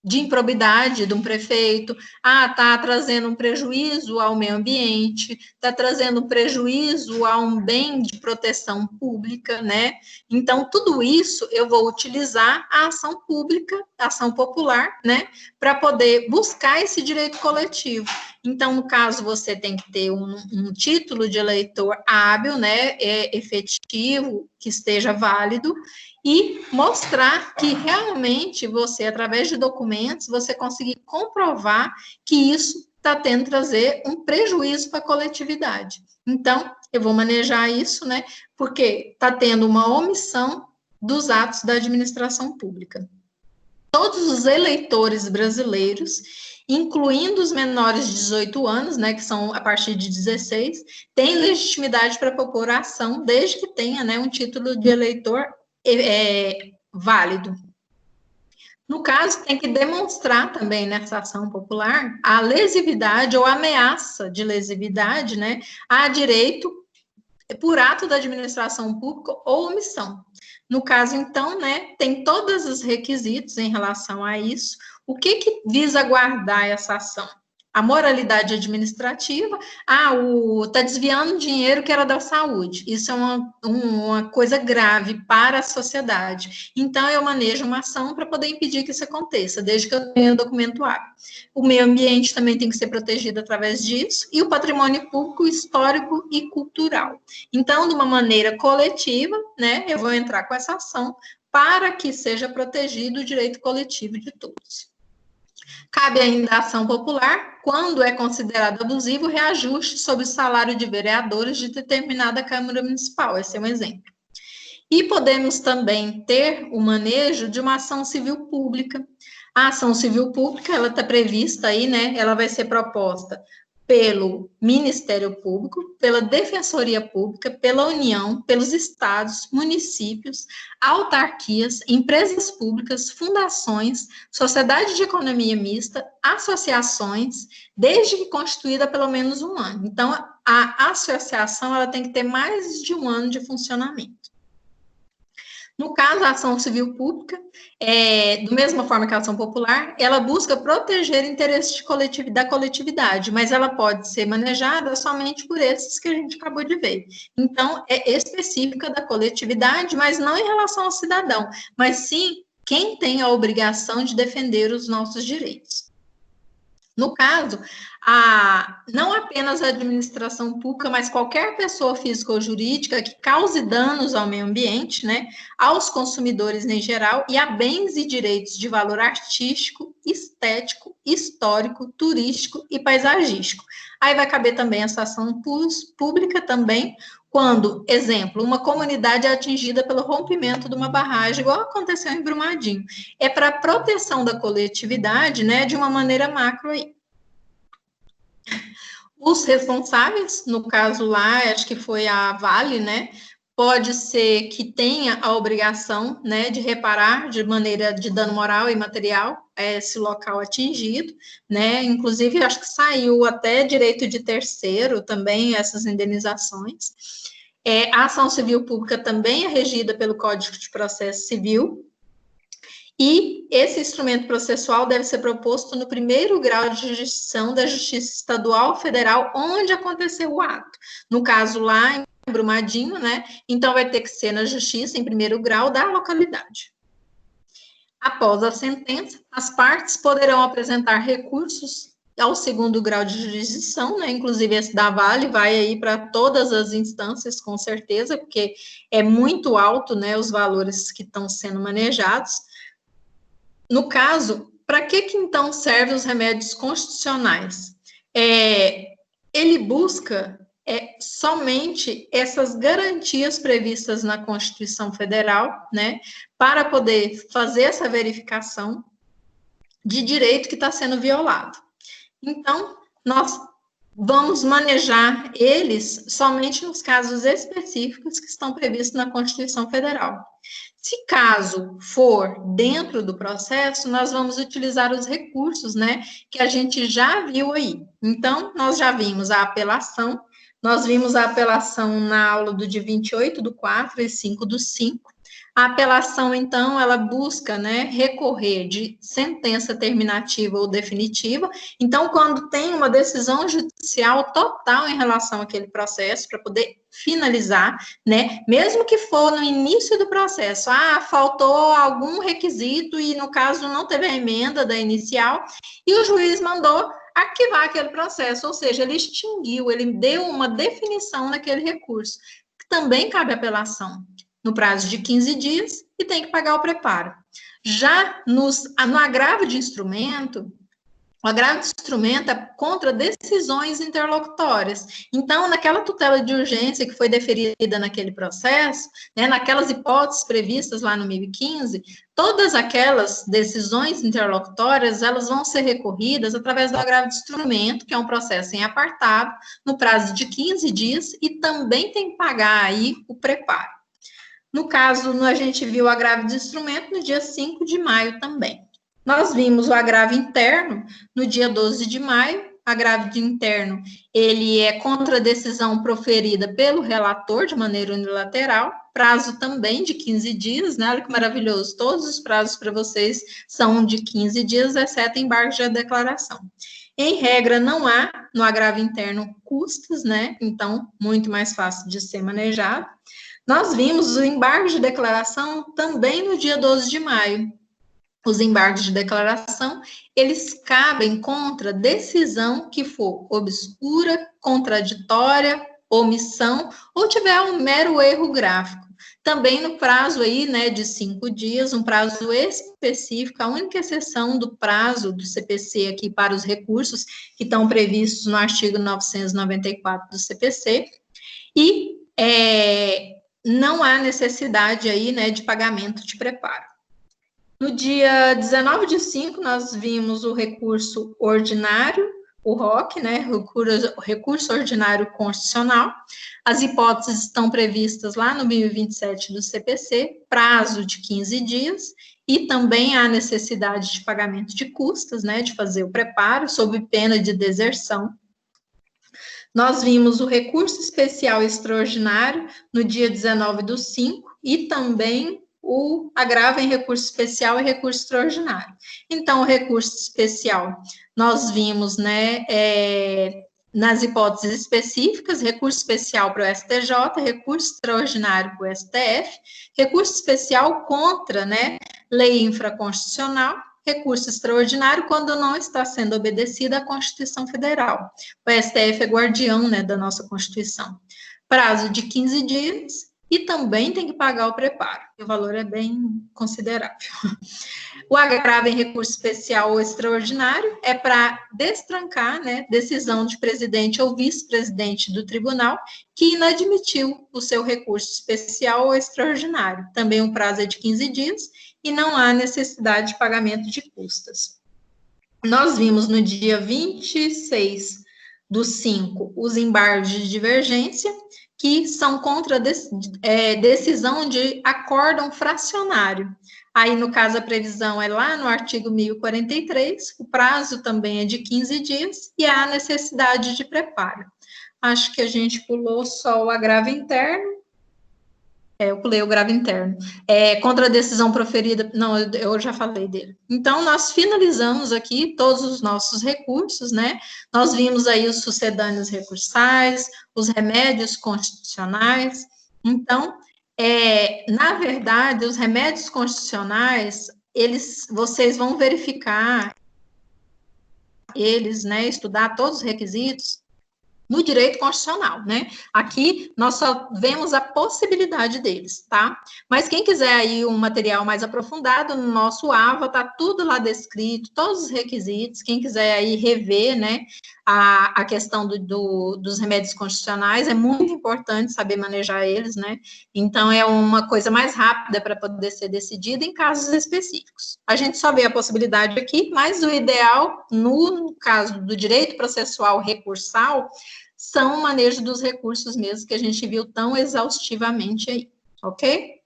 de improbidade de um prefeito, está trazendo um prejuízo ao meio ambiente, está trazendo um prejuízo a um bem de proteção pública, né? Então, tudo isso eu vou utilizar a ação pública, a ação popular, né? Para poder buscar esse direito coletivo. Então, no caso, você tem que ter um título de eleitor hábil, né? Efetivo, que esteja válido, e mostrar que realmente você, através de documentos, você conseguir comprovar que isso está tendo trazer um prejuízo para a coletividade. Então, eu vou manejar isso, né? Porque está tendo uma omissão dos atos da administração pública. Todos os eleitores brasileiros, incluindo os menores de 18 anos, né, que são a partir de 16, têm legitimidade para propor a ação, desde que tenha, né, um título de eleitor válido. No caso, tem que demonstrar também nessa ação popular a lesividade ou ameaça de lesividade, né, a direito por ato da administração pública ou omissão. No caso, então, né, tem todos os requisitos em relação a isso. O que visa guardar essa ação? A moralidade administrativa, está desviando dinheiro que era da saúde. Isso é uma coisa grave para a sociedade. Então, eu manejo uma ação para poder impedir que isso aconteça, desde que eu tenha o documento hábil. O meio ambiente também tem que ser protegido através disso, e o patrimônio público, histórico e cultural. Então, de uma maneira coletiva, né, eu vou entrar com essa ação para que seja protegido o direito coletivo de todos. Cabe ainda a ação popular quando é considerado abusivo o reajuste sobre o salário de vereadores de determinada Câmara Municipal. Esse é um exemplo. E podemos também ter o manejo de uma ação civil pública. A ação civil pública, ela está prevista aí, né? Ela vai ser proposta pelo Ministério Público, pela Defensoria Pública, pela União, pelos estados, municípios, autarquias, empresas públicas, fundações, sociedade de economia mista, associações, desde que constituída há pelo menos 1 ano. Então, a associação ela tem que ter mais de 1 ano de funcionamento. No caso, a ação civil pública, da mesma forma que a ação popular, ela busca proteger interesses da coletividade, mas ela pode ser manejada somente por esses que a gente acabou de ver. Então, é específica da coletividade, mas não em relação ao cidadão, mas sim quem tem a obrigação de defender os nossos direitos. No caso, não apenas a administração pública, mas qualquer pessoa física ou jurídica que cause danos ao meio ambiente, né, aos consumidores em geral e a bens e direitos de valor artístico, estético, histórico, turístico e paisagístico. Aí vai caber também essa ação pública também, quando, exemplo, uma comunidade é atingida pelo rompimento de uma barragem, igual aconteceu em Brumadinho. É para a proteção da coletividade, né, de uma maneira macro aí. Os responsáveis, no caso lá, acho que foi a Vale, né, pode ser que tenha a obrigação, né, de reparar de maneira de dano moral e material esse local atingido, né, inclusive acho que saiu até direito de terceiro também essas indenizações. A ação civil pública também é regida pelo Código de Processo Civil, e esse instrumento processual deve ser proposto no primeiro grau de jurisdição da Justiça Estadual Federal, onde aconteceu o ato. No caso lá em Brumadinho, né? Então vai ter que ser na Justiça em primeiro grau da localidade. Após a sentença, as partes poderão apresentar recursos ao segundo grau de jurisdição, né? Inclusive esse da Vale vai aí para todas as instâncias, com certeza, porque é muito alto, né, os valores que estão sendo manejados. No caso, Para que então servem os remédios constitucionais? Ele busca somente essas garantias previstas na Constituição Federal, né, para poder fazer essa verificação de direito que está sendo violado. Então, nós vamos manejar eles somente nos casos específicos que estão previstos na Constituição Federal. Se caso for dentro do processo, nós vamos utilizar os recursos, né, que a gente já viu aí. Então, nós já vimos a apelação, nós vimos a apelação na aula do dia 28/4 e 5/5. A apelação, então, ela busca, né, recorrer de sentença terminativa ou definitiva. Então, quando tem uma decisão judicial total em relação àquele processo, para poder finalizar, né, mesmo que for no início do processo, faltou algum requisito e, no caso, não teve a emenda da inicial, e o juiz mandou arquivar aquele processo, ou seja, ele extinguiu, ele deu uma definição naquele recurso, que também cabe apelação no prazo de 15 dias e tem que pagar o preparo. Já no agravo de instrumento, o agravo de instrumento é contra decisões interlocutórias. Então, naquela tutela de urgência que foi deferida naquele processo, né, naquelas hipóteses previstas lá no 1015, todas aquelas decisões interlocutórias, elas vão ser recorridas através do agravo de instrumento, que é um processo em apartado, no prazo de 15 dias, e também tem que pagar aí o preparo. No caso, a gente viu o agravo de instrumento no dia 5 de maio também. Nós vimos o agravo interno no dia 12 de maio. Agravo de interno, ele é contra a decisão proferida pelo relator de maneira unilateral, prazo também de 15 dias, né? Olha que maravilhoso, todos os prazos para vocês são de 15 dias, exceto embargo de declaração. Em regra, não há no agravo interno custas, né? Então, muito mais fácil de ser manejado. Nós vimos o embargo de declaração também no dia 12 de maio. Os embargos de declaração, eles cabem contra decisão que for obscura, contraditória, omissão, ou tiver um mero erro gráfico. Também no prazo aí, né, de 5 dias, um prazo específico, a única exceção do prazo do CPC aqui para os recursos que estão previstos no artigo 994 do CPC, e não há necessidade aí, né, de pagamento de preparo. No dia 19/5, nós vimos o recurso ordinário, o ROC, né, recurso ordinário constitucional. As hipóteses estão previstas lá no 1027 do CPC, prazo de 15 dias, e também há necessidade de pagamento de custas, né, de fazer o preparo, sob pena de deserção. Nós vimos o recurso especial extraordinário no dia 19/5 e também o agravo em recurso especial e recurso extraordinário. Então, o recurso especial, nós vimos, né, nas hipóteses específicas, recurso especial para o STJ, recurso extraordinário para o STF, recurso especial contra, né, lei infraconstitucional, recurso extraordinário quando não está sendo obedecida a Constituição Federal. O STF é guardião, né, da nossa Constituição. Prazo de 15 dias e também tem que pagar o preparo. O valor é bem considerável. O agravo em recurso especial ou extraordinário é para destrancar, né, decisão de presidente ou vice-presidente do tribunal que inadmitiu o seu recurso especial ou extraordinário. Também o prazo é de 15 dias e não há necessidade de pagamento de custas. Nós vimos no dia 26/5 os embargos de divergência, que são contra decisão de acórdão fracionário. Aí, no caso, a previsão é lá no artigo 1043, o prazo também é de 15 dias e há necessidade de preparo. Acho que a gente pulou só o agravo interno. Eu pulei o agravo interno. Contra a decisão proferida, não, eu já falei dele. Então, nós finalizamos aqui todos os nossos recursos, né? Nós vimos aí os sucedâneos recursais, os remédios constitucionais. Então, na verdade, os remédios constitucionais, vocês vão verificar eles, né? Estudar todos os requisitos no direito constitucional, né? Aqui nós só vemos a possibilidade deles, tá? Mas quem quiser aí um material mais aprofundado, no nosso AVA tá tudo lá descrito, todos os requisitos, quem quiser aí rever, né, a questão dos remédios constitucionais, é muito importante saber manejar eles, né? Então, é uma coisa mais rápida para poder ser decidida em casos específicos. A gente só vê a possibilidade aqui, mas o ideal, no caso do direito processual recursal, são o manejo dos recursos mesmo, que a gente viu tão exaustivamente aí, ok?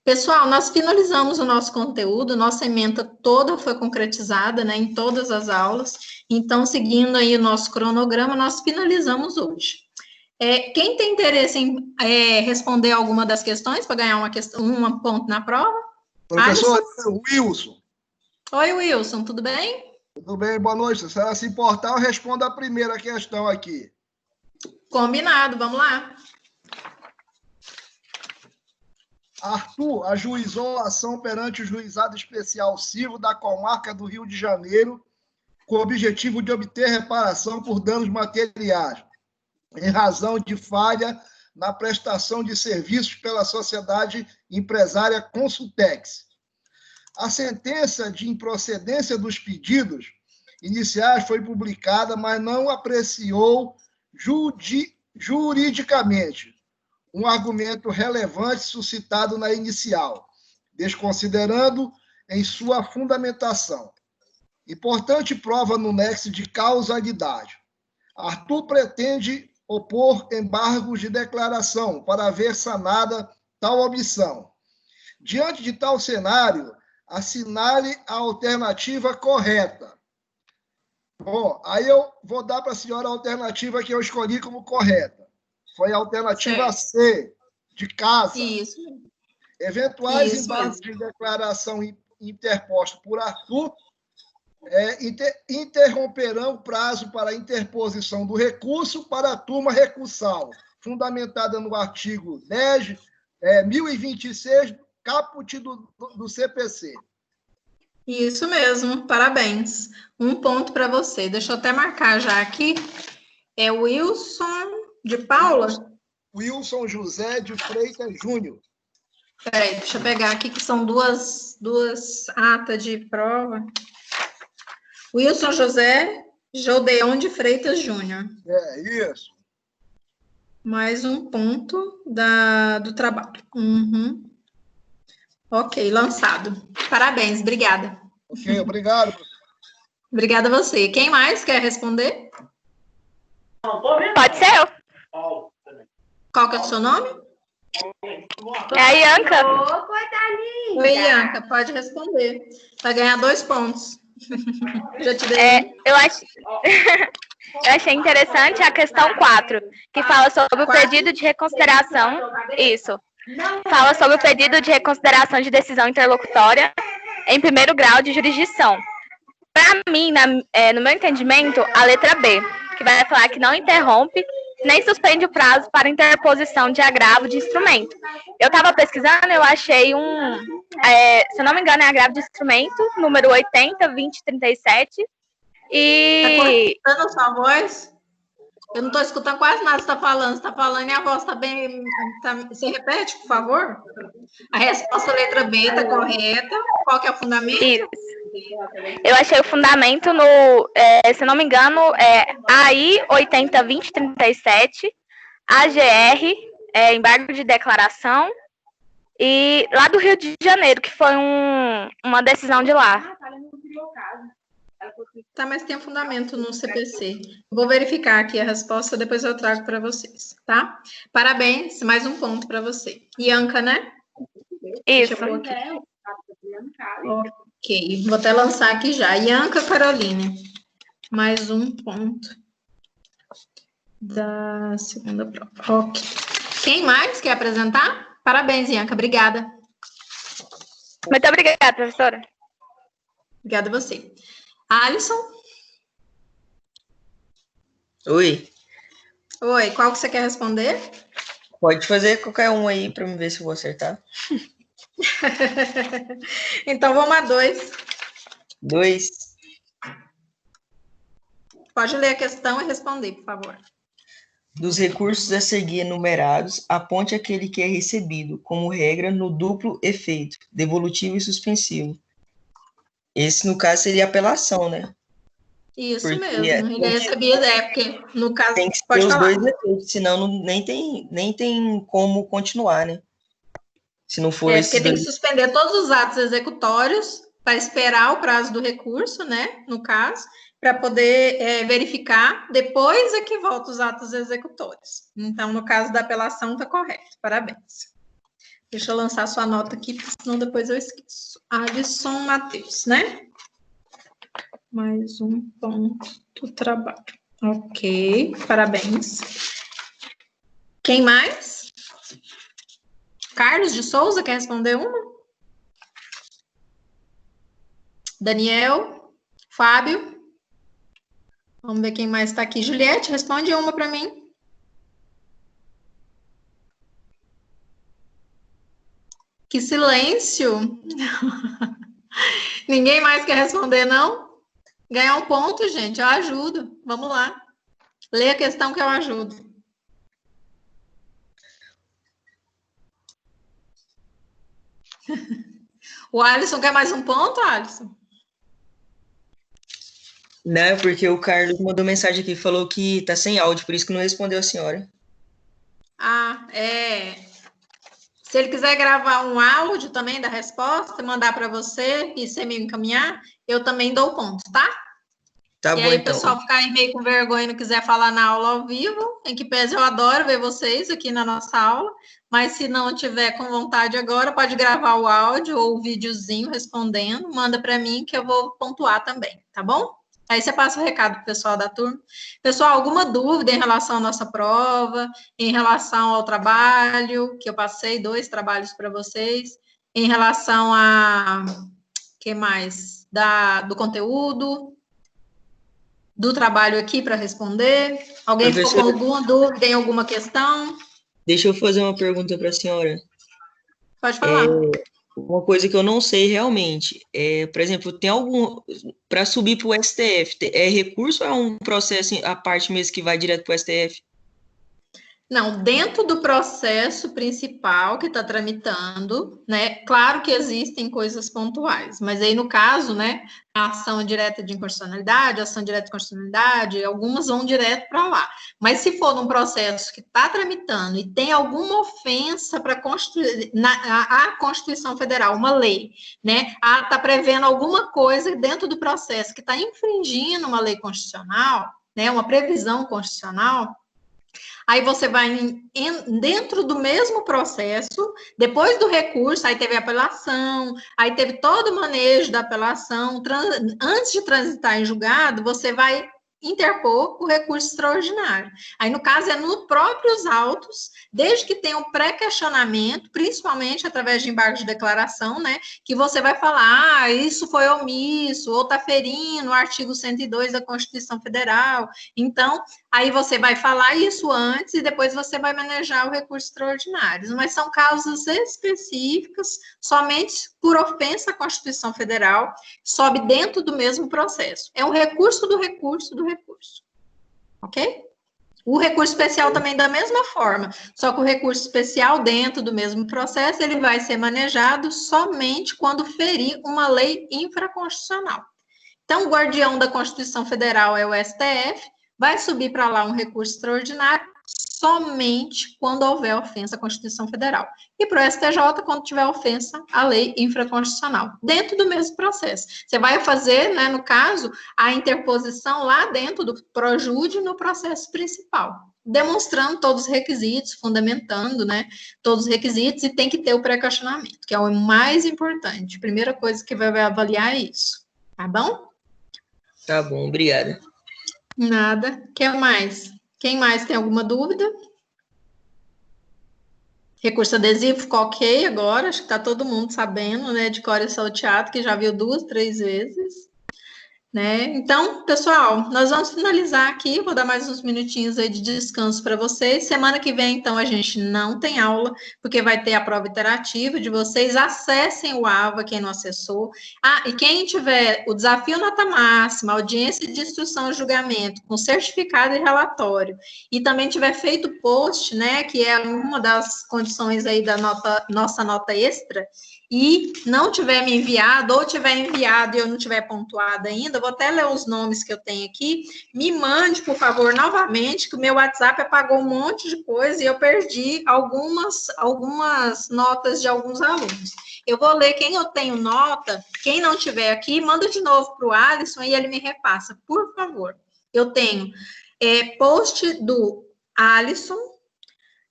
Pessoal, nós finalizamos o nosso conteúdo, nossa ementa toda foi concretizada, né, em todas as aulas, então, seguindo aí o nosso cronograma, nós finalizamos hoje. Quem tem interesse em responder alguma das questões, para ganhar um ponto na prova? Professor Wilson. Oi, Wilson, tudo bem? Tudo bem, boa noite. Se ela se importar, eu respondo a primeira questão aqui. Combinado, vamos lá. Arthur ajuizou a ação perante o Juizado Especial Civil da Comarca do Rio de Janeiro com o objetivo de obter reparação por danos materiais, em razão de falha na prestação de serviços pela sociedade empresária Consultex. A sentença de improcedência dos pedidos iniciais foi publicada, mas não apreciou juridicamente um argumento relevante suscitado na inicial, desconsiderando em sua fundamentação. Importante prova no nexo de causalidade. Arthur pretende opor embargos de declaração para ver sanada tal omissão. Diante de tal cenário, assinale a alternativa correta. Bom, aí eu vou dar para a senhora a alternativa que eu escolhi como correta. Foi a alternativa C, de casa. Isso. Eventuais embargos de declaração interpostos por Arthur interromperão o prazo para a interposição do recurso para a turma recursal, fundamentada no artigo 1026, caput do CPC. Isso mesmo, parabéns. Um ponto para você. Deixa eu até marcar já aqui. É Wilson de Paula? Wilson José de Freitas Júnior. Peraí, deixa eu pegar aqui, que são duas atas de prova. Wilson José Jodeon de Freitas Júnior. Isso. Mais um ponto do trabalho. Uhum. Ok, lançado. Parabéns, obrigada. Ok, obrigado. Obrigada a você. Quem mais quer responder? Pode ser eu. Qual que é o seu nome? É a Ianca. Oi, Ianca, pode responder. Vai ganhar 2 pontos. Já te dei. Eu achei interessante a questão 4, que fala sobre o pedido de reconsideração. Isso. Fala sobre o pedido de reconsideração de decisão interlocutória em primeiro grau de jurisdição. Para mim, no meu entendimento, a letra B, que vai falar que não interrompe nem suspende o prazo para interposição de agravo de instrumento. Eu estava pesquisando, eu achei se eu não me engano, é agravo de instrumento, número 80-2037. E... Tá cortando a sua voz? Eu não estou escutando quase nada que você está falando. Você está falando e a voz está bem... Você repete, por favor? A resposta letra B está correta. Qual que é o fundamento? Isso. Eu achei o fundamento se eu não me engano, AI 80-2037, AGR, embargo de declaração, e lá do Rio de Janeiro, que foi uma decisão de lá. Tá, mas tem fundamento no CPC. Vou verificar aqui a resposta, depois eu trago para vocês, tá? Parabéns, mais um ponto para você. Ianca, né? Isso. Ok, vou até lançar aqui já. Ianca Caroline, mais um ponto da segunda prova. Ok. Quem mais quer apresentar? Parabéns, Ianca, obrigada. Muito obrigada, professora. Obrigada a você. Alisson? Oi. Oi, qual que você quer responder? Pode fazer qualquer um aí para me ver se eu vou acertar. Então, vamos a 2. 2. Pode ler a questão e responder, por favor. Dos recursos a seguir enumerados, aponte aquele que é recebido, como regra, no duplo efeito, devolutivo e suspensivo. Esse, no caso, seria apelação, né? Isso Porque mesmo, ele é recebido, porque no caso... tem que ser Pode os falar. dois efeitos, senão nem tem como continuar, né? Se não for Porque esses tem que dois. suspender todos os atos executórios para esperar o prazo do recurso, né, no caso, para poder verificar, depois é que volta os atos executórios. Então, no caso da apelação, está correto. Parabéns. Deixa eu lançar sua nota aqui, porque senão depois eu esqueço. Alisson Matheus, né? Mais um ponto do trabalho. Ok, parabéns. Quem mais? Carlos de Souza, quer responder uma? Daniel? Fábio? Vamos ver quem mais está aqui. Juliette, responde uma para mim. Que silêncio! Ninguém mais quer responder, não? Ganhar um ponto, gente, eu ajudo. Vamos lá. Lê a questão que eu ajudo. O Alisson quer mais um ponto, Alisson? Não, porque o Carlos mandou mensagem aqui, falou que tá sem áudio, por isso que não respondeu a senhora. Ah, se ele quiser gravar um áudio também da resposta, mandar para você e você me encaminhar, eu também dou ponto, tá? Tá E bom, aí, então. o pessoal ficar aí meio com vergonha e não quiser falar na aula ao vivo, em que pese eu adoro ver vocês aqui na nossa aula, mas se não tiver com vontade agora, pode gravar o áudio ou o videozinho respondendo, manda para mim que eu vou pontuar também, tá bom? Aí você passa o recado pro pessoal da turma. Pessoal, alguma dúvida em relação à nossa prova, em relação ao trabalho, que eu passei 2 trabalhos para vocês, em relação a, que mais? Do conteúdo, do trabalho aqui para responder? Alguém ficou com alguma dúvida, tem alguma questão? Deixa eu fazer uma pergunta para a senhora. Pode falar. Uma coisa que eu não sei realmente, por exemplo, tem algum, para subir para o STF, é recurso ou é um processo à parte mesmo que vai direto para o STF? Não, dentro do processo principal que está tramitando, né? Claro que existem coisas pontuais, mas aí no caso, né? A ação direta de inconstitucionalidade, ação direta de constitucionalidade, algumas vão direto para lá. Mas se for num processo que está tramitando e tem alguma ofensa para a Constituição Federal, uma lei, né? Está prevendo alguma coisa dentro do processo que está infringindo uma lei constitucional, né? Uma previsão constitucional. Aí você vai dentro do mesmo processo, depois do recurso, aí teve a apelação, aí teve todo o manejo da apelação. Antes de transitar em julgado, você vai interpor o recurso extraordinário. Aí, no caso, é nos próprios autos, desde que tenha um pré-questionamento, principalmente através de embargo de declaração, né, que você vai falar, isso foi omisso, ou está ferindo o artigo 102 da Constituição Federal. Então, aí você vai falar isso antes e depois você vai manejar o recurso extraordinário. Mas são causas específicas, somente por ofensa à Constituição Federal, sobe dentro do mesmo processo. É um recurso do recurso do recurso. Ok? O recurso especial também da mesma forma, só que o recurso especial dentro do mesmo processo, ele vai ser manejado somente quando ferir uma lei infraconstitucional. Então, o guardião da Constituição Federal é o STF, vai subir para lá um recurso extraordinário somente quando houver ofensa à Constituição Federal. E para o STJ, quando tiver ofensa à lei infraconstitucional, dentro do mesmo processo. Você vai fazer, né, no caso, a interposição lá dentro do projúdio no processo principal, demonstrando todos os requisitos, fundamentando, né, todos os requisitos, e tem que ter o pré-questionamento, que é o mais importante. A primeira coisa que vai avaliar é isso. Tá bom? Tá bom, obrigada. Nada. Quer mais? Quem mais tem alguma dúvida? Recurso adesivo ficou ok agora, acho que está todo mundo sabendo, né, de cor e salteado, que já viu 2, 3 vezes. né? Então, pessoal, nós vamos finalizar aqui, vou dar mais uns minutinhos aí de descanso para vocês. Semana que vem, então, a gente não tem aula, porque vai ter a prova interativa de vocês. Acessem o AVA, quem não acessou. Ah, e quem tiver o desafio nota máxima, audiência de instrução e julgamento, com certificado e relatório, e também tiver feito post, né, que é uma das condições aí da nossa nota extra, e não tiver me enviado, ou tiver enviado e eu não tiver pontuado ainda, eu vou até ler os nomes que eu tenho aqui, me mande, por favor, novamente, que o meu WhatsApp apagou um monte de coisa e eu perdi algumas notas de alguns alunos. Eu vou ler quem eu tenho nota, quem não tiver aqui, manda de novo para o Alisson e ele me repassa, por favor. Eu tenho post do Alisson,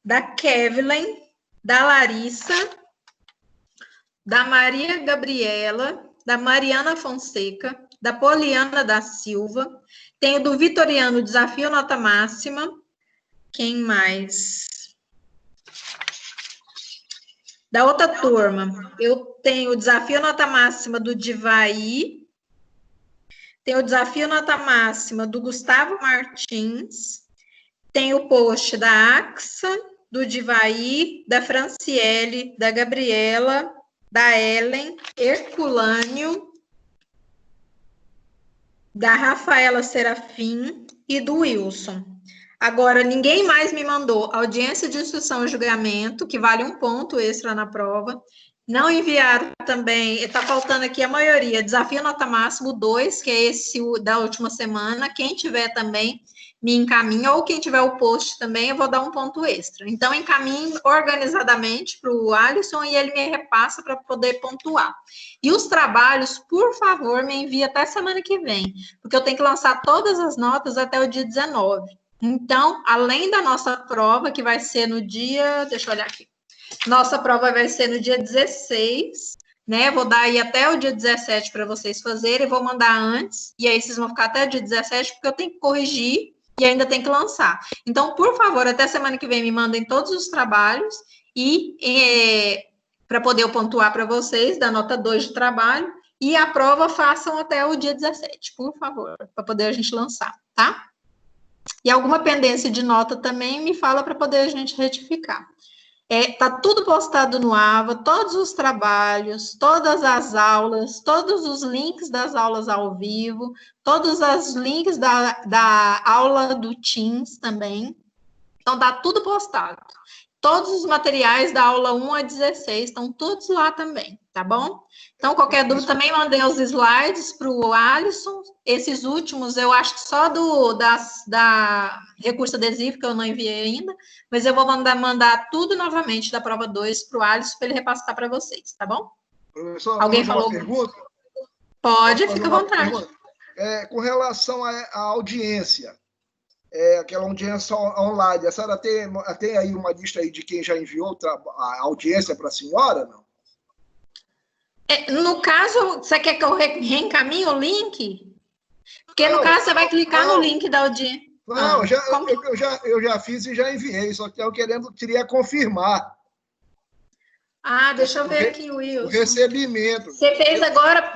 da Kevlin, da Larissa, da Maria Gabriela, da Mariana Fonseca, da Poliana da Silva, tenho do Vitoriano Desafio Nota Máxima, quem mais? Da outra turma, eu tenho o Desafio Nota Máxima do Divaí, tenho o Desafio Nota Máxima do Gustavo Martins, tenho o post da Axa, do Divaí, da Franciele, da Gabriela, da Ellen, Herculâneo, da Rafaela Serafim e do Wilson. Agora, ninguém mais me mandou audiência de instrução e julgamento, que vale 1 ponto extra na prova. Não enviaram também, está faltando aqui a maioria, desafio nota máximo 2, que é esse da última semana. Quem tiver também, me encaminha, ou quem tiver o post também, eu vou dar 1 ponto extra. Então, encaminhe organizadamente para o Alisson e ele me repassa para poder pontuar. E os trabalhos, por favor, me envie até semana que vem, porque eu tenho que lançar todas as notas até o dia 19. Então, além da nossa prova, que vai ser no dia, deixa eu olhar aqui, nossa prova vai ser no dia 16, né? Vou dar aí até o dia 17 para vocês fazerem, vou mandar antes, e aí vocês vão ficar até o dia 17, porque eu tenho que corrigir e ainda tem que lançar. Então, por favor, até semana que vem me mandem todos os trabalhos e para poder eu pontuar para vocês, da nota 2 de trabalho, e a prova façam até o dia 17, por favor, para poder a gente lançar, tá? E alguma pendência de nota também me fala para poder a gente retificar. Tá tudo postado no AVA, todos os trabalhos, todas as aulas, todos os links das aulas ao vivo, todos os links da aula do Teams também. Então, tá tudo postado. Todos os materiais da aula 1 a 16 estão todos lá também, tá bom? Então, qualquer dúvida, também mandei os slides para o Alisson. Esses últimos, eu acho que só da recurso adesivo, que eu não enviei ainda, mas eu vou mandar tudo novamente da prova 2 para o Alisson, para ele repassar para vocês, tá bom? Professor, alguém falou? Pergunta? Pode, fica à vontade. Com relação à audiência, aquela audiência online, a senhora tem aí uma lista aí de quem já enviou a audiência para a senhora, não? No caso, você quer que eu reencaminhe o link? Porque no caso, você vai clicar no link da audiência. Não, eu já fiz e já enviei, só que eu queria confirmar. Deixa eu ver aqui, Wilson. O recebimento. Você fez agora,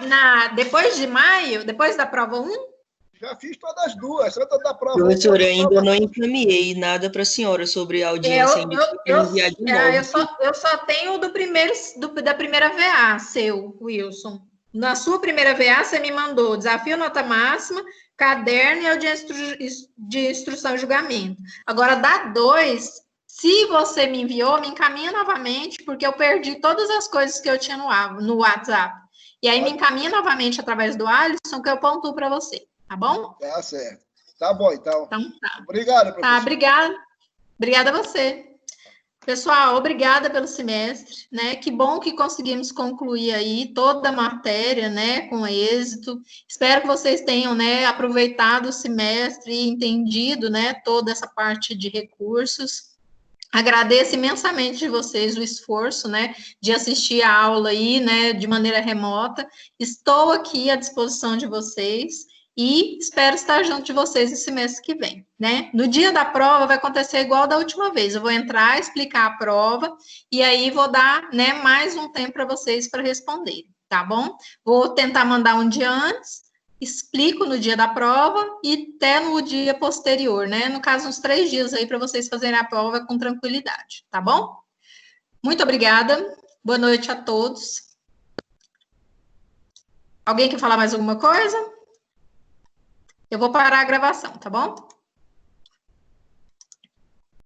depois de maio, depois da prova 1? Já fiz todas as duas, tanto da prova. Professora, ainda não encaminhei nada para a senhora sobre a audiência. Eu só tenho da primeira VA, seu, Wilson. Na sua primeira VA, você me mandou desafio nota máxima, caderno e audiência de instrução e julgamento. Agora, da 2, se você me enviou, me encaminha novamente, porque eu perdi todas as coisas que eu tinha no WhatsApp. E aí, me encaminha novamente através do Alisson, que eu pontuo para você. Tá bom? Tá certo. Tá bom, então. Então tá. Obrigado, professor. Tá, obrigada. Obrigada a você. Pessoal, obrigada pelo semestre, né? Que bom que conseguimos concluir aí toda a matéria, né? Com êxito. Espero que vocês tenham, né? Aproveitado o semestre e entendido, né? Toda essa parte de recursos. Agradeço imensamente de vocês o esforço, né? De assistir a aula aí, né? De maneira remota. Estou aqui à disposição de vocês. E espero estar junto de vocês no semestre que vem, né? No dia da prova vai acontecer igual da última vez. Eu vou entrar, explicar a prova, e aí vou dar, né, mais um tempo para vocês para responderem, tá bom? Vou tentar mandar um dia antes, explico no dia da prova e até no dia posterior, né? No caso, uns 3 dias aí para vocês fazerem a prova com tranquilidade, tá bom? Muito obrigada. Boa noite a todos. Alguém quer falar mais alguma coisa? Eu vou parar a gravação, tá bom?